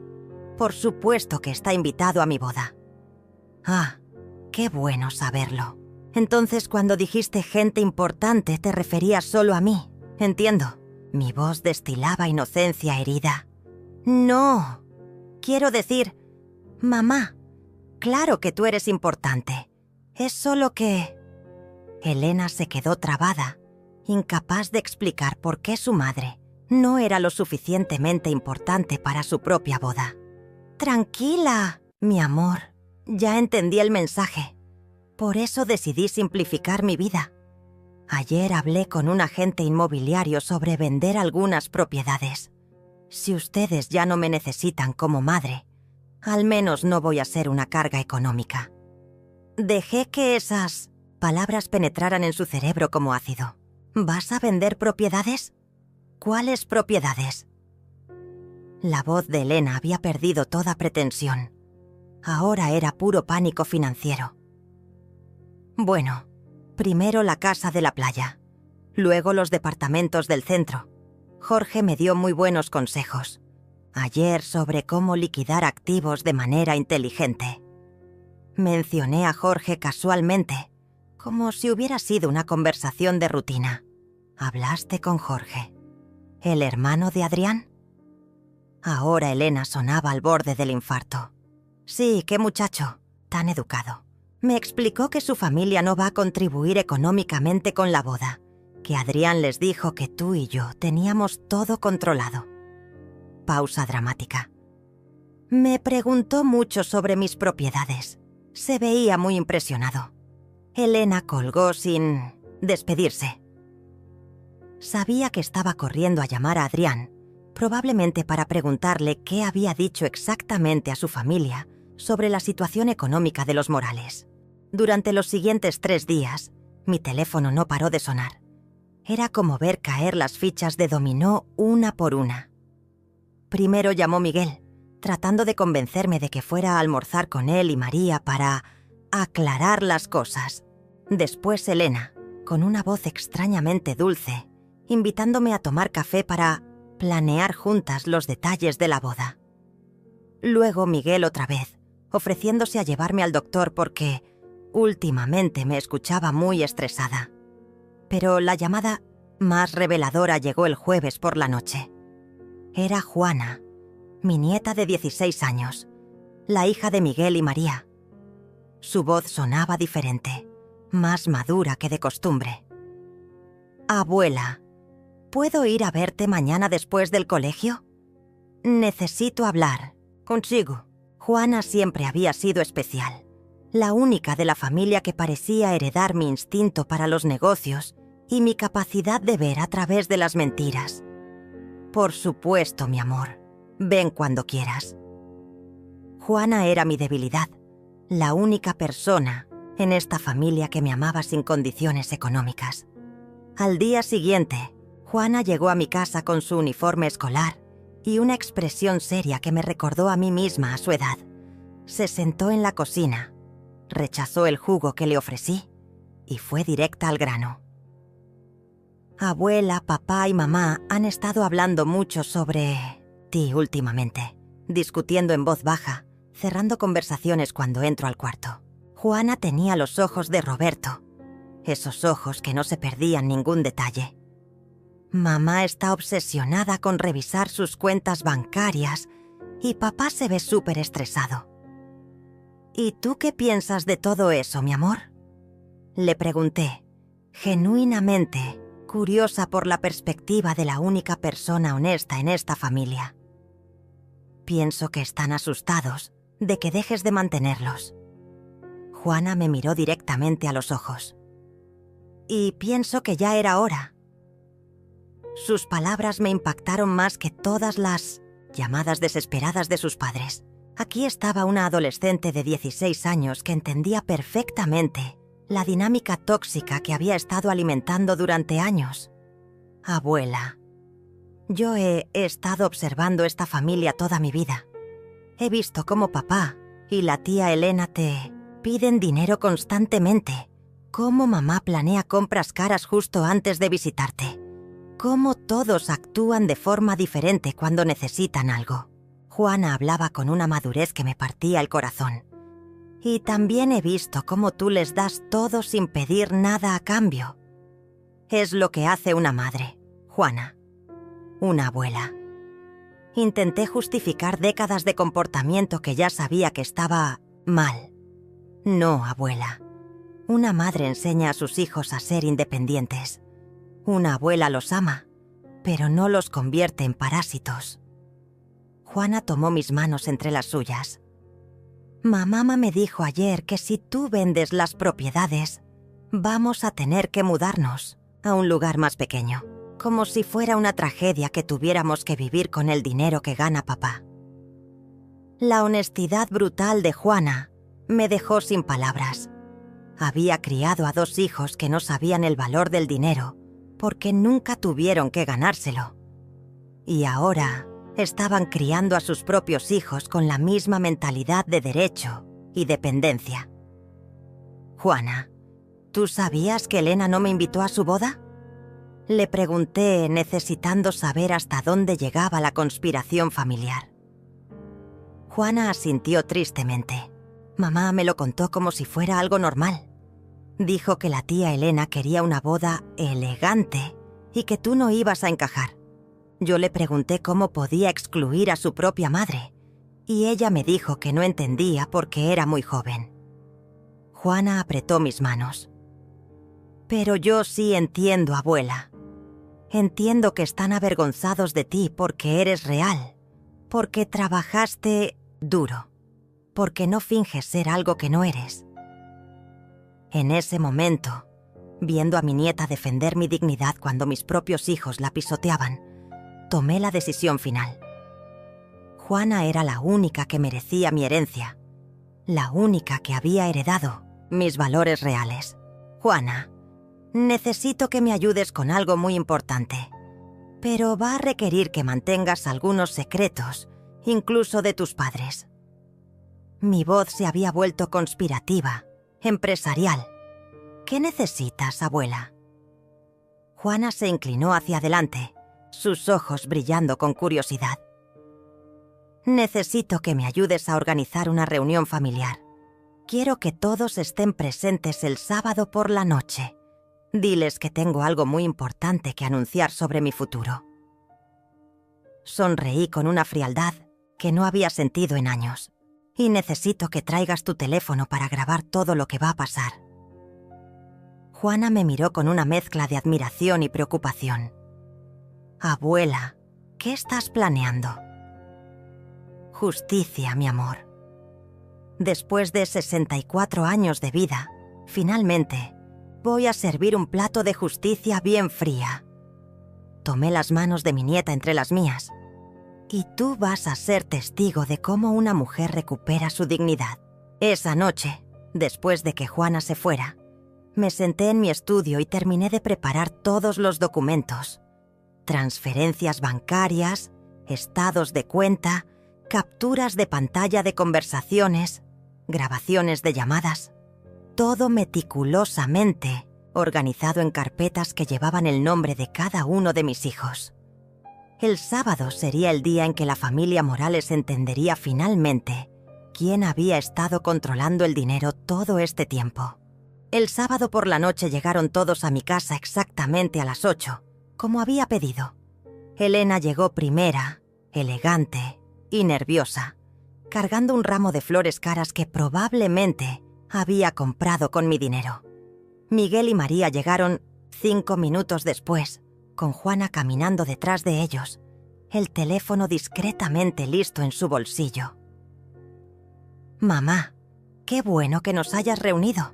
Por supuesto que está invitado a mi boda». «Ah, qué bueno saberlo. Entonces cuando dijiste gente importante te referías solo a mí. Entiendo». Mi voz destilaba inocencia herida. «No, quiero decir, mamá, claro que tú eres importante. Es solo que...» Elena se quedó trabada, incapaz de explicar por qué su madre no era lo suficientemente importante para su propia boda. «Tranquila, mi amor, ya entendí el mensaje. Por eso decidí simplificar mi vida. Ayer hablé con un agente inmobiliario sobre vender algunas propiedades. Si ustedes ya no me necesitan como madre, al menos no voy a ser una carga económica. Dejé que esas palabras penetraran en su cerebro como ácido. ¿Vas a vender propiedades? ¿Cuáles propiedades? La voz de Elena había perdido toda pretensión. Ahora era puro pánico financiero. Bueno, primero la casa de la playa, luego los departamentos del centro. Jorge me dio muy buenos consejos ayer sobre cómo liquidar activos de manera inteligente. Mencioné a Jorge casualmente, como si hubiera sido una conversación de rutina. ¿Hablaste con Jorge, el hermano de Adrián? Ahora Elena sonaba al borde del infarto. Sí, qué muchacho, tan educado. Me explicó que su familia no va a contribuir económicamente con la boda, que Adrián les dijo que tú y yo teníamos todo controlado. Pausa dramática. Me preguntó mucho sobre mis propiedades. Se veía muy impresionado. Elena colgó sin despedirse. Sabía que estaba corriendo a llamar a Adrián, probablemente para preguntarle qué había dicho exactamente a su familia sobre la situación económica de los Morales. Durante los siguientes 3 días, mi teléfono no paró de sonar. Era como ver caer las fichas de dominó una por una. Primero llamó Miguel, tratando de convencerme de que fuera a almorzar con él y María para aclarar las cosas. Después Elena, con una voz extrañamente dulce, invitándome a tomar café para planear juntas los detalles de la boda. Luego Miguel otra vez, ofreciéndose a llevarme al doctor porque últimamente me escuchaba muy estresada. Pero la llamada más reveladora llegó el jueves por la noche. Era Juana, mi nieta de 16 años, la hija de Miguel y María. Su voz sonaba diferente, más madura que de costumbre. Abuela, ¿puedo ir a verte mañana después del colegio? Necesito hablar contigo. Juana siempre había sido especial, la única de la familia que parecía heredar mi instinto para los negocios y mi capacidad de ver a través de las mentiras. Por supuesto, mi amor. Ven cuando quieras. Juana era mi debilidad, la única persona en esta familia que me amaba sin condiciones económicas. Al día siguiente, Juana llegó a mi casa con su uniforme escolar y una expresión seria que me recordó a mí misma a su edad. Se sentó en la cocina, rechazó el jugo que le ofrecí y fue directa al grano. Abuela, papá y mamá han estado hablando mucho sobre ti últimamente, discutiendo en voz baja, cerrando conversaciones cuando entro al cuarto. Juana tenía los ojos de Roberto, esos ojos que no se perdían ningún detalle. Mamá está obsesionada con revisar sus cuentas bancarias y papá se ve súper estresado. ¿Y tú qué piensas de todo eso, mi amor? Le pregunté, genuinamente curiosa por la perspectiva de la única persona honesta en esta familia. Pienso que están asustados de que dejes de mantenerlos. Juana me miró directamente a los ojos. Y pienso que ya era hora. Sus palabras me impactaron más que todas las llamadas desesperadas de sus padres. Aquí estaba una adolescente de 16 años que entendía perfectamente la dinámica tóxica que había estado alimentando durante años. Abuela, yo he estado observando esta familia toda mi vida. He visto cómo papá y la tía Elena te piden dinero constantemente, cómo mamá planea compras caras justo antes de visitarte, cómo todos actúan de forma diferente cuando necesitan algo. Juana hablaba con una madurez que me partía el corazón. Y también he visto cómo tú les das todo sin pedir nada a cambio. Es lo que hace una madre, Juana. Una abuela. Intenté justificar décadas de comportamiento que ya sabía que estaba mal. No, abuela. Una madre enseña a sus hijos a ser independientes. Una abuela los ama, pero no los convierte en parásitos. Juana tomó mis manos entre las suyas. Mamá me dijo ayer que si tú vendes las propiedades, Vamos a tener que mudarnos a un lugar más pequeño, como si fuera una tragedia que tuviéramos que vivir con el dinero que gana papá. La honestidad brutal de Juana me dejó sin palabras. Había criado a 2 hijos que no sabían el valor del dinero porque nunca tuvieron que ganárselo. Y ahora estaban criando a sus propios hijos con la misma mentalidad de derecho y dependencia. Juana, ¿tú sabías que Elena no me invitó a su boda? Le pregunté, necesitando saber hasta dónde llegaba la conspiración familiar. Juana asintió tristemente. Mamá me lo contó como si fuera algo normal. Dijo que la tía Elena quería una boda elegante y que tú no ibas a encajar. Yo le pregunté cómo podía excluir a su propia madre y ella me dijo que no entendía porque era muy joven. Juana apretó mis manos. Pero yo sí entiendo, abuela. Entiendo que están avergonzados de ti porque eres real, porque trabajaste duro, porque no finges ser algo que no eres. En ese momento, viendo a mi nieta defender mi dignidad cuando mis propios hijos la pisoteaban, tomé la decisión final. Juana era la única que merecía mi herencia, la única que había heredado mis valores reales. Juana, necesito que me ayudes con algo muy importante, pero va a requerir que mantengas algunos secretos, incluso de tus padres. Mi voz se había vuelto conspirativa, empresarial. ¿Qué necesitas, abuela? Juana se inclinó hacia adelante, sus ojos brillando con curiosidad. Necesito que me ayudes a organizar una reunión familiar. Quiero que todos estén presentes el sábado por la noche. Diles que tengo algo muy importante que anunciar sobre mi futuro. Sonreí con una frialdad que no había sentido en años. Y necesito que traigas tu teléfono para grabar todo lo que va a pasar. Juana me miró con una mezcla de admiración y preocupación. Abuela, ¿qué estás planeando? Justicia, mi amor. Después de 64 años de vida, finalmente, voy a servir un plato de justicia bien fría. Tomé las manos de mi nieta entre las mías. Y tú vas a ser testigo de cómo una mujer recupera su dignidad. Esa noche, después de que Juana se fuera, me senté en mi estudio y terminé de preparar todos los documentos. Transferencias bancarias, estados de cuenta, capturas de pantalla de conversaciones, grabaciones de llamadas. Todo meticulosamente, organizado en carpetas que llevaban el nombre de cada uno de mis hijos. El sábado sería el día en que la familia Morales entendería finalmente quién había estado controlando el dinero todo este tiempo. El sábado por la noche llegaron todos a mi casa exactamente a las 8, como había pedido. Elena llegó primera, elegante y nerviosa, cargando un ramo de flores caras que probablemente había comprado con mi dinero. Miguel y María llegaron 5 minutos después, con Juana caminando detrás de ellos, el teléfono discretamente listo en su bolsillo. Mamá, qué bueno que nos hayas reunido.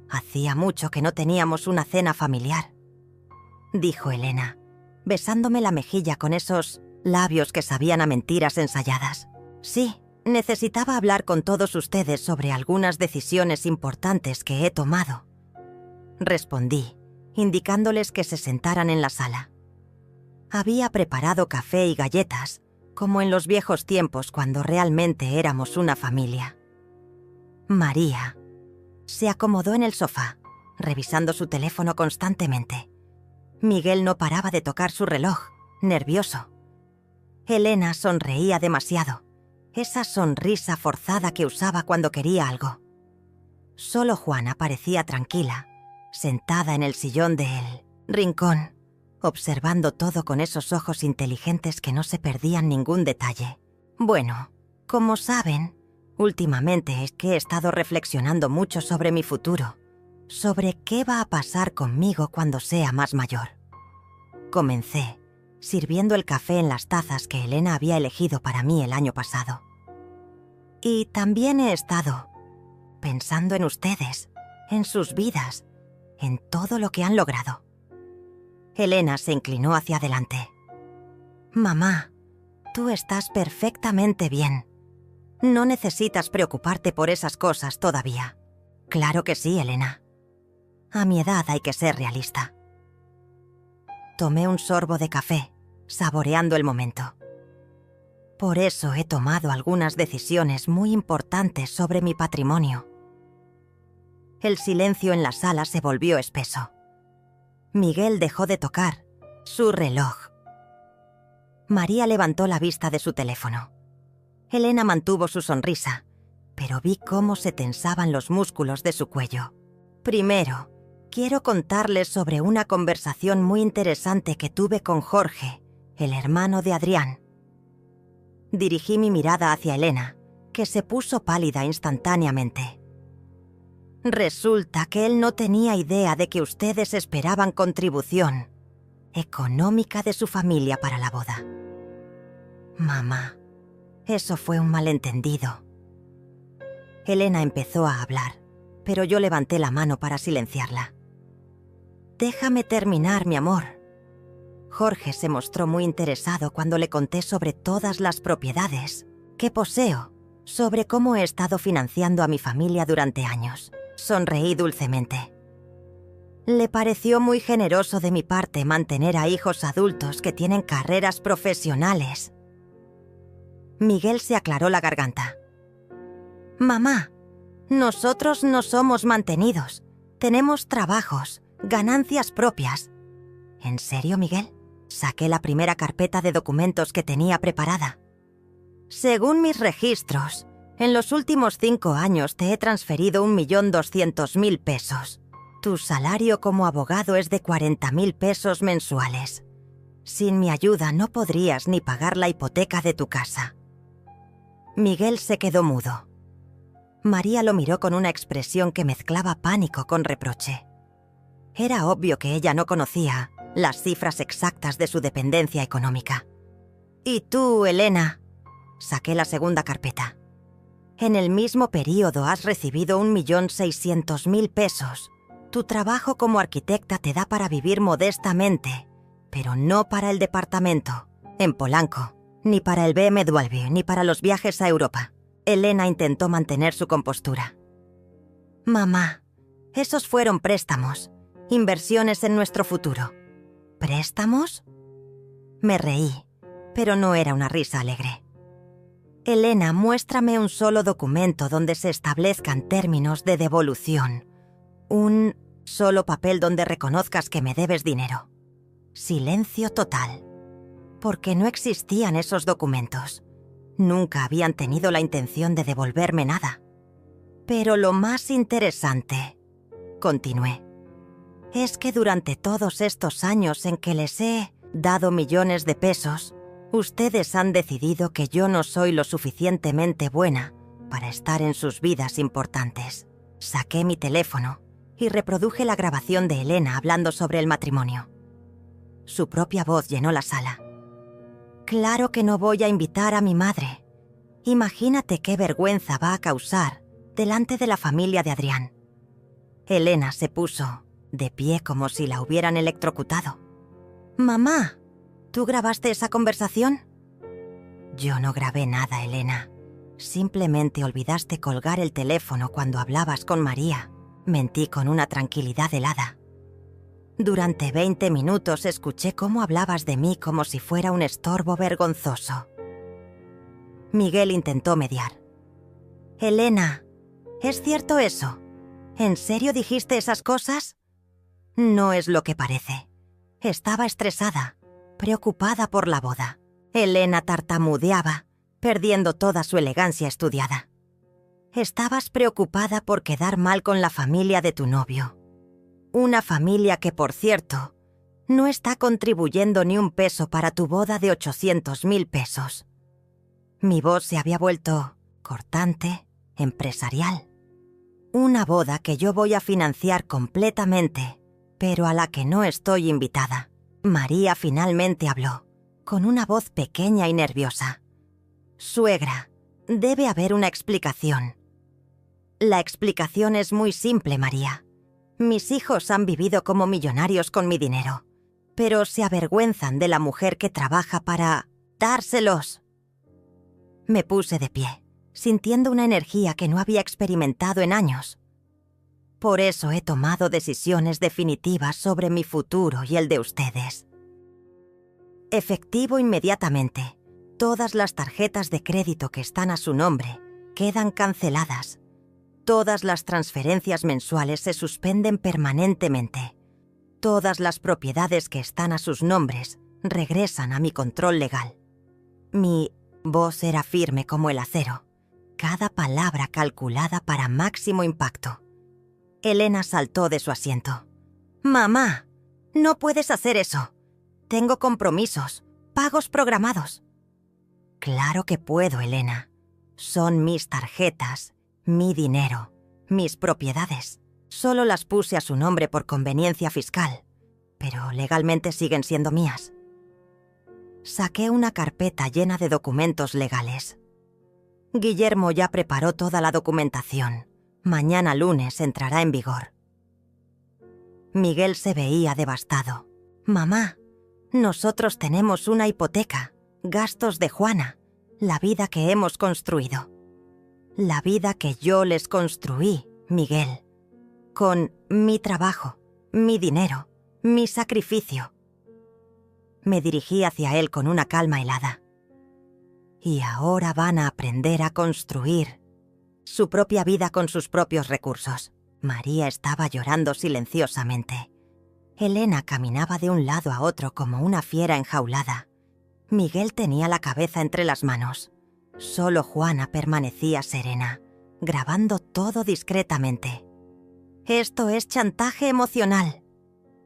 Hacía mucho que no teníamos una cena familiar, dijo Elena, besándome la mejilla con esos labios que sabían a mentiras ensayadas. Sí, necesitaba hablar con todos ustedes sobre algunas decisiones importantes que he tomado, respondí, indicándoles que se sentaran en la sala. Había preparado café y galletas, como en los viejos tiempos cuando realmente éramos una familia. María se acomodó en el sofá, revisando su teléfono constantemente. Miguel no paraba de tocar su reloj, nervioso. Elena sonreía demasiado, esa sonrisa forzada que usaba cuando quería algo. Solo Juana parecía tranquila, sentada en el sillón del rincón, observando todo con esos ojos inteligentes que no se perdían ningún detalle. Bueno, como saben, últimamente es que he estado reflexionando mucho sobre mi futuro, sobre qué va a pasar conmigo cuando sea más mayor. Comencé, sirviendo el café en las tazas que Elena había elegido para mí el año pasado. Y también he estado pensando en ustedes, en sus vidas, en todo lo que han logrado. Elena se inclinó hacia adelante. Mamá, tú estás perfectamente bien. No necesitas preocuparte por esas cosas todavía. Claro que sí, Elena. A mi edad hay que ser realista. Tomé un sorbo de café, saboreando el momento. Por eso he tomado algunas decisiones muy importantes sobre mi patrimonio. El silencio en la sala se volvió espeso. Miguel dejó de tocar su reloj. María levantó la vista de su teléfono. Elena mantuvo su sonrisa, pero vi cómo se tensaban los músculos de su cuello. Primero, quiero contarles sobre una conversación muy interesante que tuve con Jorge, el hermano de Adrián. Dirigí mi mirada hacia Elena, que se puso pálida instantáneamente. Resulta que él no tenía idea de que ustedes esperaban contribución económica de su familia para la boda. Mamá, eso fue un malentendido. Elena empezó a hablar, pero yo levanté la mano para silenciarla. Déjame terminar, mi amor. Jorge se mostró muy interesado cuando le conté sobre todas las propiedades que poseo, sobre cómo he estado financiando a mi familia durante años. Sonreí dulcemente. Le pareció muy generoso de mi parte mantener a hijos adultos que tienen carreras profesionales. Miguel se aclaró la garganta. Mamá, nosotros no somos mantenidos. Tenemos trabajos, ganancias propias. ¿En serio, Miguel? Saqué la primera carpeta de documentos que tenía preparada. Según mis registros, en los últimos 5 años te he transferido 1.200.000 pesos. Tu salario como abogado es de 40.000 pesos mensuales. Sin mi ayuda no podrías ni pagar la hipoteca de tu casa. Miguel se quedó mudo. María lo miró con una expresión que mezclaba pánico con reproche. Era obvio que ella no conocía las cifras exactas de su dependencia económica. ¿Y tú, Elena? Saqué la segunda carpeta. En el mismo periodo has recibido 1.600.000 pesos. Tu trabajo como arquitecta te da para vivir modestamente, pero no para el departamento, en Polanco, ni para el BMW, ni para los viajes a Europa. Elena intentó mantener su compostura. Mamá, esos fueron préstamos, inversiones en nuestro futuro. ¿Préstamos? Me reí, pero no era una risa alegre. Elena, muéstrame un solo documento donde se establezcan términos de devolución. Un solo papel donde reconozcas que me debes dinero. Silencio total. Porque no existían esos documentos. Nunca habían tenido la intención de devolverme nada. Pero lo más interesante, continué, es que durante todos estos años en que les he dado millones de pesos, ustedes han decidido que yo no soy lo suficientemente buena para estar en sus vidas importantes. Saqué mi teléfono y reproduje la grabación de Elena hablando sobre el matrimonio. Su propia voz llenó la sala. Claro que no voy a invitar a mi madre. Imagínate qué vergüenza va a causar delante de la familia de Adrián. Elena se puso de pie como si la hubieran electrocutado. Mamá, ¿tú grabaste esa conversación? Yo no grabé nada, Elena. Simplemente olvidaste colgar el teléfono cuando hablabas con María. Mentí con una tranquilidad helada. Durante 20 minutos escuché cómo hablabas de mí como si fuera un estorbo vergonzoso. Miguel intentó mediar. Elena, ¿es cierto eso? ¿En serio dijiste esas cosas? No es lo que parece. Estaba estresada, preocupada por la boda. Elena tartamudeaba, perdiendo toda su elegancia estudiada. Estabas preocupada por quedar mal con la familia de tu novio. Una familia que, por cierto, no está contribuyendo ni un peso para tu boda de 800.000 pesos. Mi voz se había vuelto cortante, empresarial. Una boda que yo voy a financiar completamente, pero a la que no estoy invitada. María finalmente habló, con una voz pequeña y nerviosa. Suegra, debe haber una explicación. La explicación es muy simple, María. Mis hijos han vivido como millonarios con mi dinero, pero se avergüenzan de la mujer que trabaja para dárselos. Me puse de pie, sintiendo una energía que no había experimentado en años. Por eso he tomado decisiones definitivas sobre mi futuro y el de ustedes. Efectivo inmediatamente. Todas las tarjetas de crédito que están a su nombre quedan canceladas. Todas las transferencias mensuales se suspenden permanentemente. Todas las propiedades que están a sus nombres regresan a mi control legal. Mi voz era firme como el acero. Cada palabra calculada para máximo impacto. Elena saltó de su asiento. «Mamá, no puedes hacer eso. Tengo compromisos, pagos programados». «Claro que puedo, Elena. Son mis tarjetas, mi dinero, mis propiedades. Solo las puse a su nombre por conveniencia fiscal, pero legalmente siguen siendo mías». Saqué una carpeta llena de documentos legales. Guillermo ya preparó toda la documentación. Mañana lunes entrará en vigor. Miguel se veía devastado. «Mamá, nosotros tenemos una hipoteca, gastos de Juana, la vida que hemos construido. La vida que yo les construí, Miguel. Con mi trabajo, mi dinero, mi sacrificio». Me dirigí hacia él con una calma helada. «Y ahora van a aprender a construir su propia vida con sus propios recursos». María estaba llorando silenciosamente. Elena caminaba de un lado a otro como una fiera enjaulada. Miguel tenía la cabeza entre las manos. Solo Juana permanecía serena, grabando todo discretamente. «Esto es chantaje emocional»,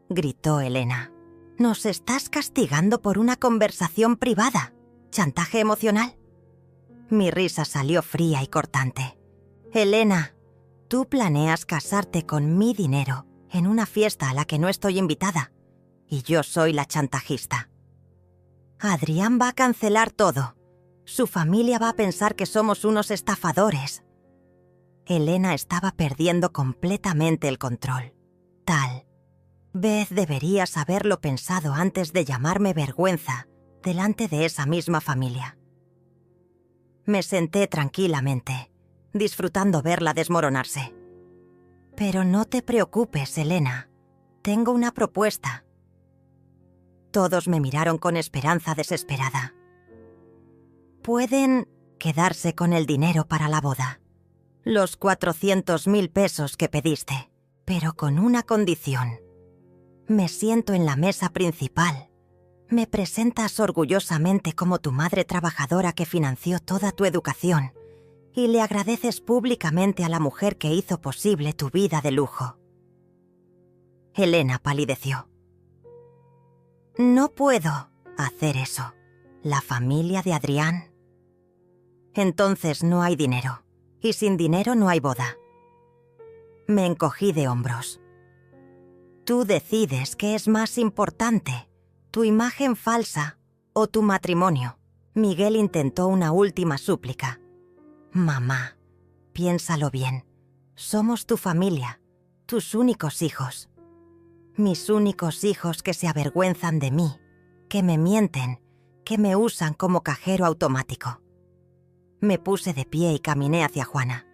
gritó Elena. «Nos estás castigando por una conversación privada. ¿Chantaje emocional?» Mi risa salió fría y cortante. «Elena, tú planeas casarte con mi dinero en una fiesta a la que no estoy invitada, y yo soy la chantajista. Adrián va a cancelar todo. Su familia va a pensar que somos unos estafadores». Elena estaba perdiendo completamente el control. Tal vez deberías haberlo pensado antes de llamarme vergüenza delante de esa misma familia. Me senté tranquilamente, disfrutando verla desmoronarse. «Pero no te preocupes, Elena. Tengo una propuesta». Todos me miraron con esperanza desesperada. «Pueden quedarse con el dinero para la boda. Los 400.000 pesos que pediste, pero con una condición. Me siento en la mesa principal. Me presentas orgullosamente como tu madre trabajadora que financió toda tu educación y le agradeces públicamente a la mujer que hizo posible tu vida de lujo». Elena palideció. «No puedo hacer eso. La familia de Adrián». «Entonces no hay dinero, y sin dinero no hay boda». Me encogí de hombros. «Tú decides qué es más importante, tu imagen falsa o tu matrimonio». Miguel intentó una última súplica. «Mamá, piénsalo bien. Somos tu familia, tus únicos hijos. Mis únicos hijos que se avergüenzan de mí, que me mienten, que me usan como cajero automático». Me puse de pie y caminé hacia Juana.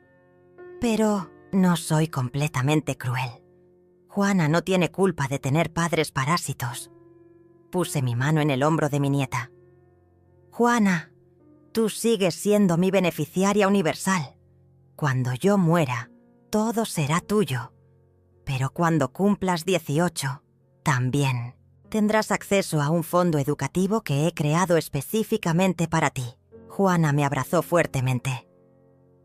«Pero no soy completamente cruel. Juana no tiene culpa de tener padres parásitos». Puse mi mano en el hombro de mi nieta. «Juana, tú sigues siendo mi beneficiaria universal. Cuando yo muera, todo será tuyo. Pero cuando cumplas 18, también tendrás acceso a un fondo educativo que he creado específicamente para ti». Juana me abrazó fuertemente.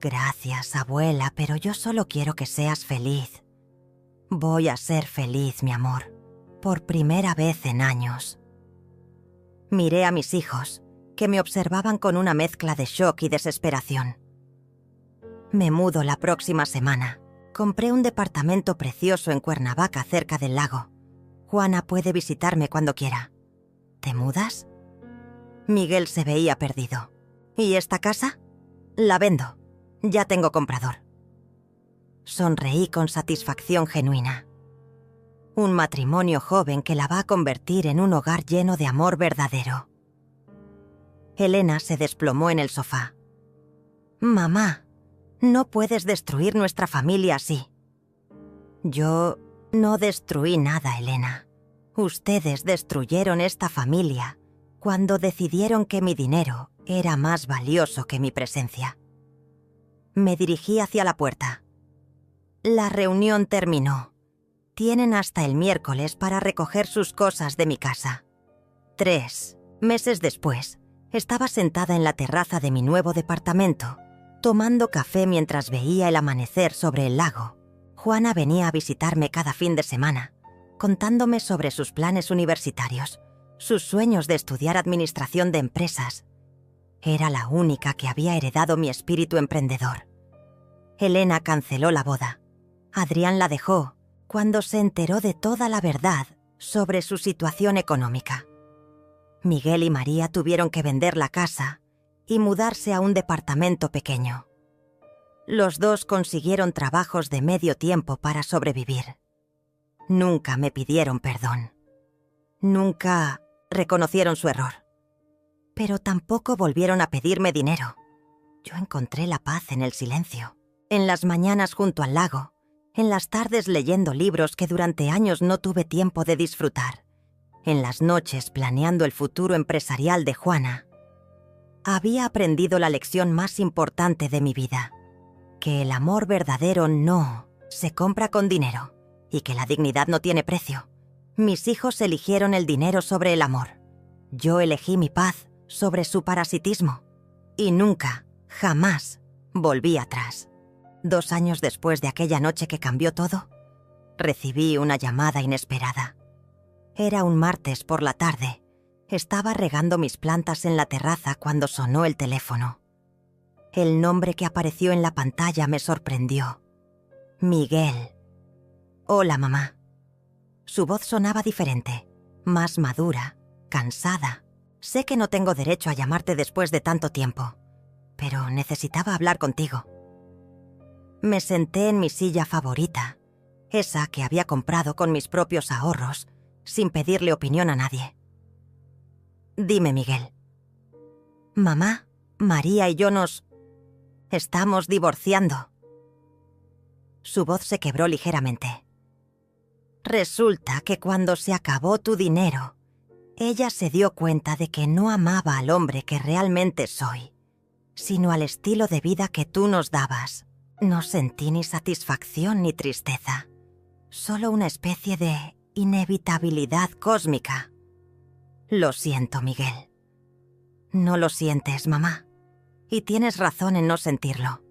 «Gracias, abuela, pero yo solo quiero que seas feliz». «Voy a ser feliz, mi amor, por primera vez en años». Miré a mis hijos, que me observaban con una mezcla de shock y desesperación. «Me mudo la próxima semana. Compré un departamento precioso en Cuernavaca, cerca del lago. Juana puede visitarme cuando quiera». «¿Te mudas?» Miguel se veía perdido. «¿Y esta casa?» «La vendo. Ya tengo comprador». Sonreí con satisfacción genuina. Un matrimonio joven que la va a convertir en un hogar lleno de amor verdadero. Elena se desplomó en el sofá. «Mamá, no puedes destruir nuestra familia así». «Yo no destruí nada, Elena. Ustedes destruyeron esta familia cuando decidieron que mi dinero era más valioso que mi presencia». Me dirigí hacia la puerta. «La reunión terminó. Tienen hasta el miércoles para recoger sus cosas de mi casa». 3 meses después, estaba sentada en la terraza de mi nuevo departamento, tomando café mientras veía el amanecer sobre el lago. Juana venía a visitarme cada fin de semana, contándome sobre sus planes universitarios, sus sueños de estudiar administración de empresas. Era la única que había heredado mi espíritu emprendedor. Elena canceló la boda. Adrián la dejó cuando se enteró de toda la verdad sobre su situación económica. Miguel y María tuvieron que vender la casa y mudarse a un departamento pequeño. Los dos consiguieron trabajos de medio tiempo para sobrevivir. Nunca me pidieron perdón. Nunca reconocieron su error. Pero tampoco volvieron a pedirme dinero. Yo encontré la paz en el silencio, en las mañanas junto al lago, en las tardes leyendo libros que durante años no tuve tiempo de disfrutar, en las noches planeando el futuro empresarial de Juana. Había aprendido la lección más importante de mi vida, que el amor verdadero no se compra con dinero y que la dignidad no tiene precio. Mis hijos eligieron el dinero sobre el amor. Yo elegí mi paz sobre su parasitismo. Y nunca, jamás, volví atrás. 2 años después de aquella noche que cambió todo, recibí una llamada inesperada. Era un martes por la tarde. Estaba regando mis plantas en la terraza cuando sonó el teléfono. El nombre que apareció en la pantalla me sorprendió. Miguel. «Hola, mamá». Su voz sonaba diferente, más madura, cansada. «Sé que no tengo derecho a llamarte después de tanto tiempo, pero necesitaba hablar contigo». Me senté en mi silla favorita, esa que había comprado con mis propios ahorros, sin pedirle opinión a nadie. «Dime, Miguel». «Mamá, María y yo nos estamos divorciando». Su voz se quebró ligeramente. «Resulta que cuando se acabó tu dinero, ella se dio cuenta de que no amaba al hombre que realmente soy, sino al estilo de vida que tú nos dabas. No sentí ni satisfacción ni tristeza, solo una especie de inevitabilidad cósmica. Lo siento, Miguel». «No lo sientes, mamá, y tienes razón en no sentirlo».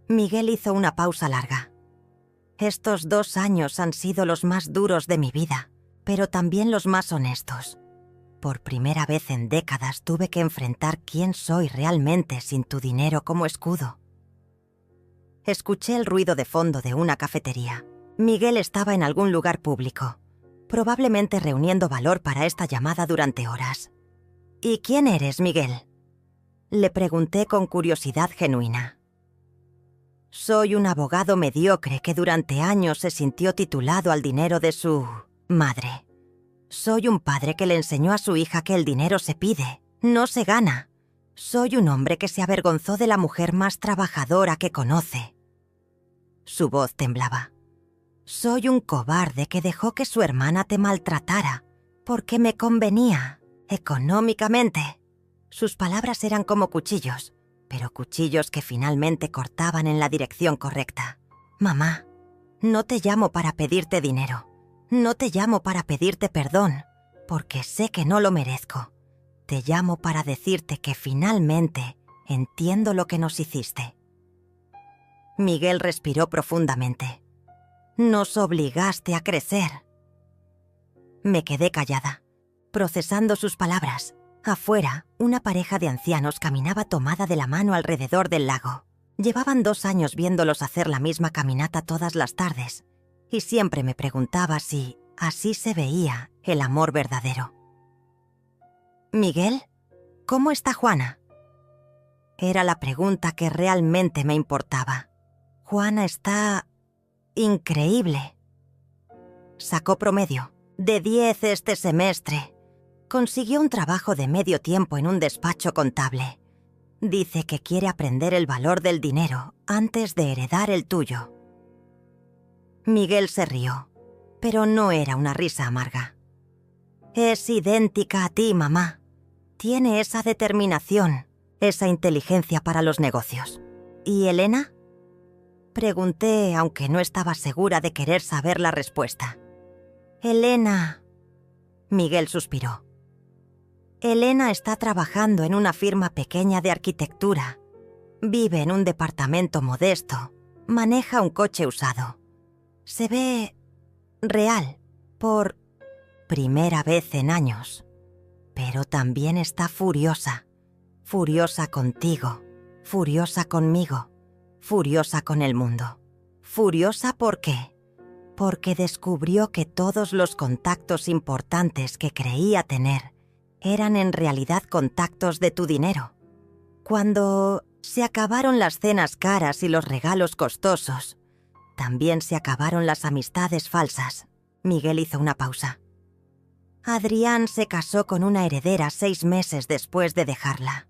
Miguel hizo una pausa larga. «Estos 2 años han sido los más duros de mi vida, pero también los más honestos. Por primera vez en décadas tuve que enfrentar quién soy realmente sin tu dinero como escudo». Escuché el ruido de fondo de una cafetería. Miguel estaba en algún lugar público, probablemente reuniendo valor para esta llamada durante horas. «¿Y quién eres, Miguel?», le pregunté con curiosidad genuina. «Soy un abogado mediocre que durante años se sintió titulado al dinero de su madre. Soy un padre que le enseñó a su hija que el dinero se pide, no se gana. Soy un hombre que se avergonzó de la mujer más trabajadora que conoce». Su voz temblaba. «Soy un cobarde que dejó que su hermana te maltratara porque me convenía económicamente». Sus palabras eran como cuchillos, pero cuchillos que finalmente cortaban en la dirección correcta. «Mamá, no te llamo para pedirte dinero. No te llamo para pedirte perdón, porque sé que no lo merezco. Te llamo para decirte que finalmente entiendo lo que nos hiciste». Miguel respiró profundamente. «Nos obligaste a crecer». Me quedé callada, procesando sus palabras. Afuera, una pareja de ancianos caminaba tomada de la mano alrededor del lago. Llevaban 2 años viéndolos hacer la misma caminata todas las tardes, y siempre me preguntaba si así se veía el amor verdadero. «Miguel, ¿cómo está Juana?». Era la pregunta que realmente me importaba. «Juana está increíble». Sacó promedio de 10 este semestre. Consiguió un trabajo de medio tiempo en un despacho contable. Dice que quiere aprender el valor del dinero antes de heredar el tuyo. Miguel se rió, pero no era una risa amarga. Es idéntica a ti, mamá. Tiene esa determinación, esa inteligencia para los negocios. ¿Y Elena? Pregunté, aunque no estaba segura de querer saber la respuesta. Elena. Miguel suspiró. Elena está trabajando en una firma pequeña de arquitectura. Vive en un departamento modesto. Maneja un coche usado. Se ve real por primera vez en años. Pero también está furiosa. Furiosa contigo. Furiosa conmigo. Furiosa con el mundo. Furiosa ¿por qué? Porque descubrió que todos los contactos importantes que creía tener eran en realidad contactos de tu dinero. Cuando se acabaron las cenas caras y los regalos costosos, también se acabaron las amistades falsas. Miguel hizo una pausa. Adrián se casó con una heredera 6 meses después de dejarla.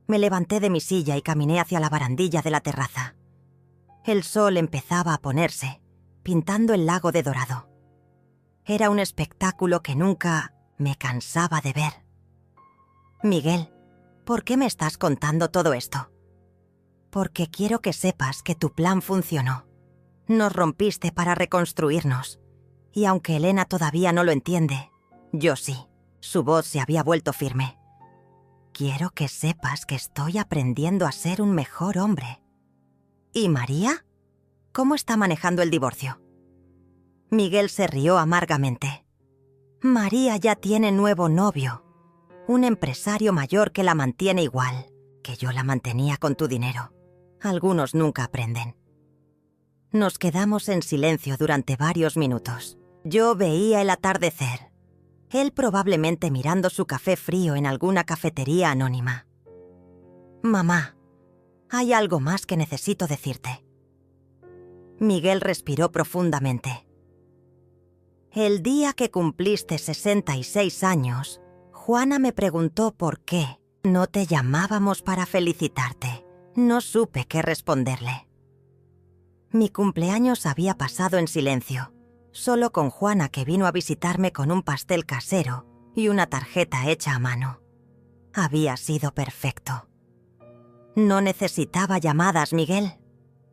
Me levanté de mi silla y caminé hacia la barandilla de la terraza. El sol empezaba a ponerse, pintando el lago de dorado. Era un espectáculo que nunca me cansaba de ver. Miguel, ¿por qué me estás contando todo esto? Porque quiero que sepas que tu plan funcionó. Nos rompiste para reconstruirnos. Y aunque Elena todavía no lo entiende, yo sí. Su voz se había vuelto firme. Quiero que sepas que estoy aprendiendo a ser un mejor hombre. ¿Y María? ¿Cómo está manejando el divorcio? Miguel se rió amargamente. María ya tiene nuevo novio, un empresario mayor que la mantiene igual que yo la mantenía con tu dinero. Algunos nunca aprenden. Nos quedamos en silencio durante varios minutos. Yo veía el atardecer. Él probablemente mirando su café frío en alguna cafetería anónima. Mamá, hay algo más que necesito decirte. Miguel respiró profundamente. El día que cumpliste 66 años, Juana me preguntó por qué no te llamábamos para felicitarte. No supe qué responderle. Mi cumpleaños había pasado en silencio, solo con Juana, que vino a visitarme con un pastel casero y una tarjeta hecha a mano. Había sido perfecto. ¿No necesitaba llamadas, Miguel?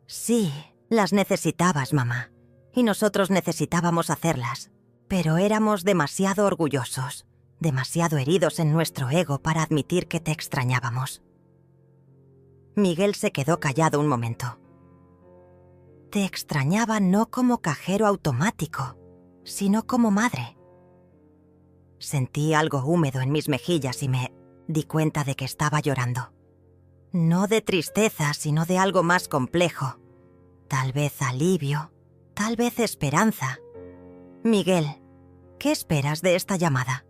Sí, las necesitabas, mamá. Y nosotros necesitábamos hacerlas. Pero éramos demasiado orgullosos, demasiado heridos en nuestro ego para admitir que te extrañábamos. Miguel se quedó callado un momento. Te extrañaba no como cajero automático, sino como madre. Sentí algo húmedo en mis mejillas y me di cuenta de que estaba llorando. No de tristeza, sino de algo más complejo. Tal vez alivio, tal vez esperanza. Miguel, ¿qué esperas de esta llamada?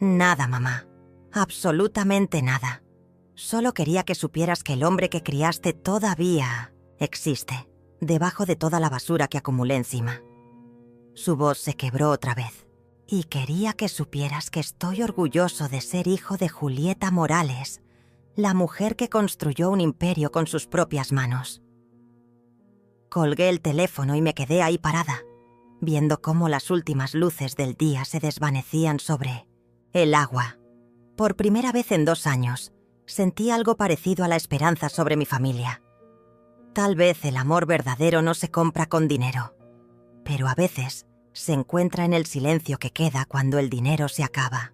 Nada, mamá. Absolutamente nada. Solo quería que supieras que el hombre que criaste todavía existe, debajo de toda la basura que acumulé encima. Su voz se quebró otra vez. Y quería que supieras que estoy orgulloso de ser hijo de Julieta Morales, la mujer que construyó un imperio con sus propias manos. Colgué el teléfono y me quedé ahí parada, viendo cómo las últimas luces del día se desvanecían sobre el agua. Por primera vez en 2 años, sentí algo parecido a la esperanza sobre mi familia. Tal vez el amor verdadero no se compra con dinero, pero a veces se encuentra en el silencio que queda cuando el dinero se acaba.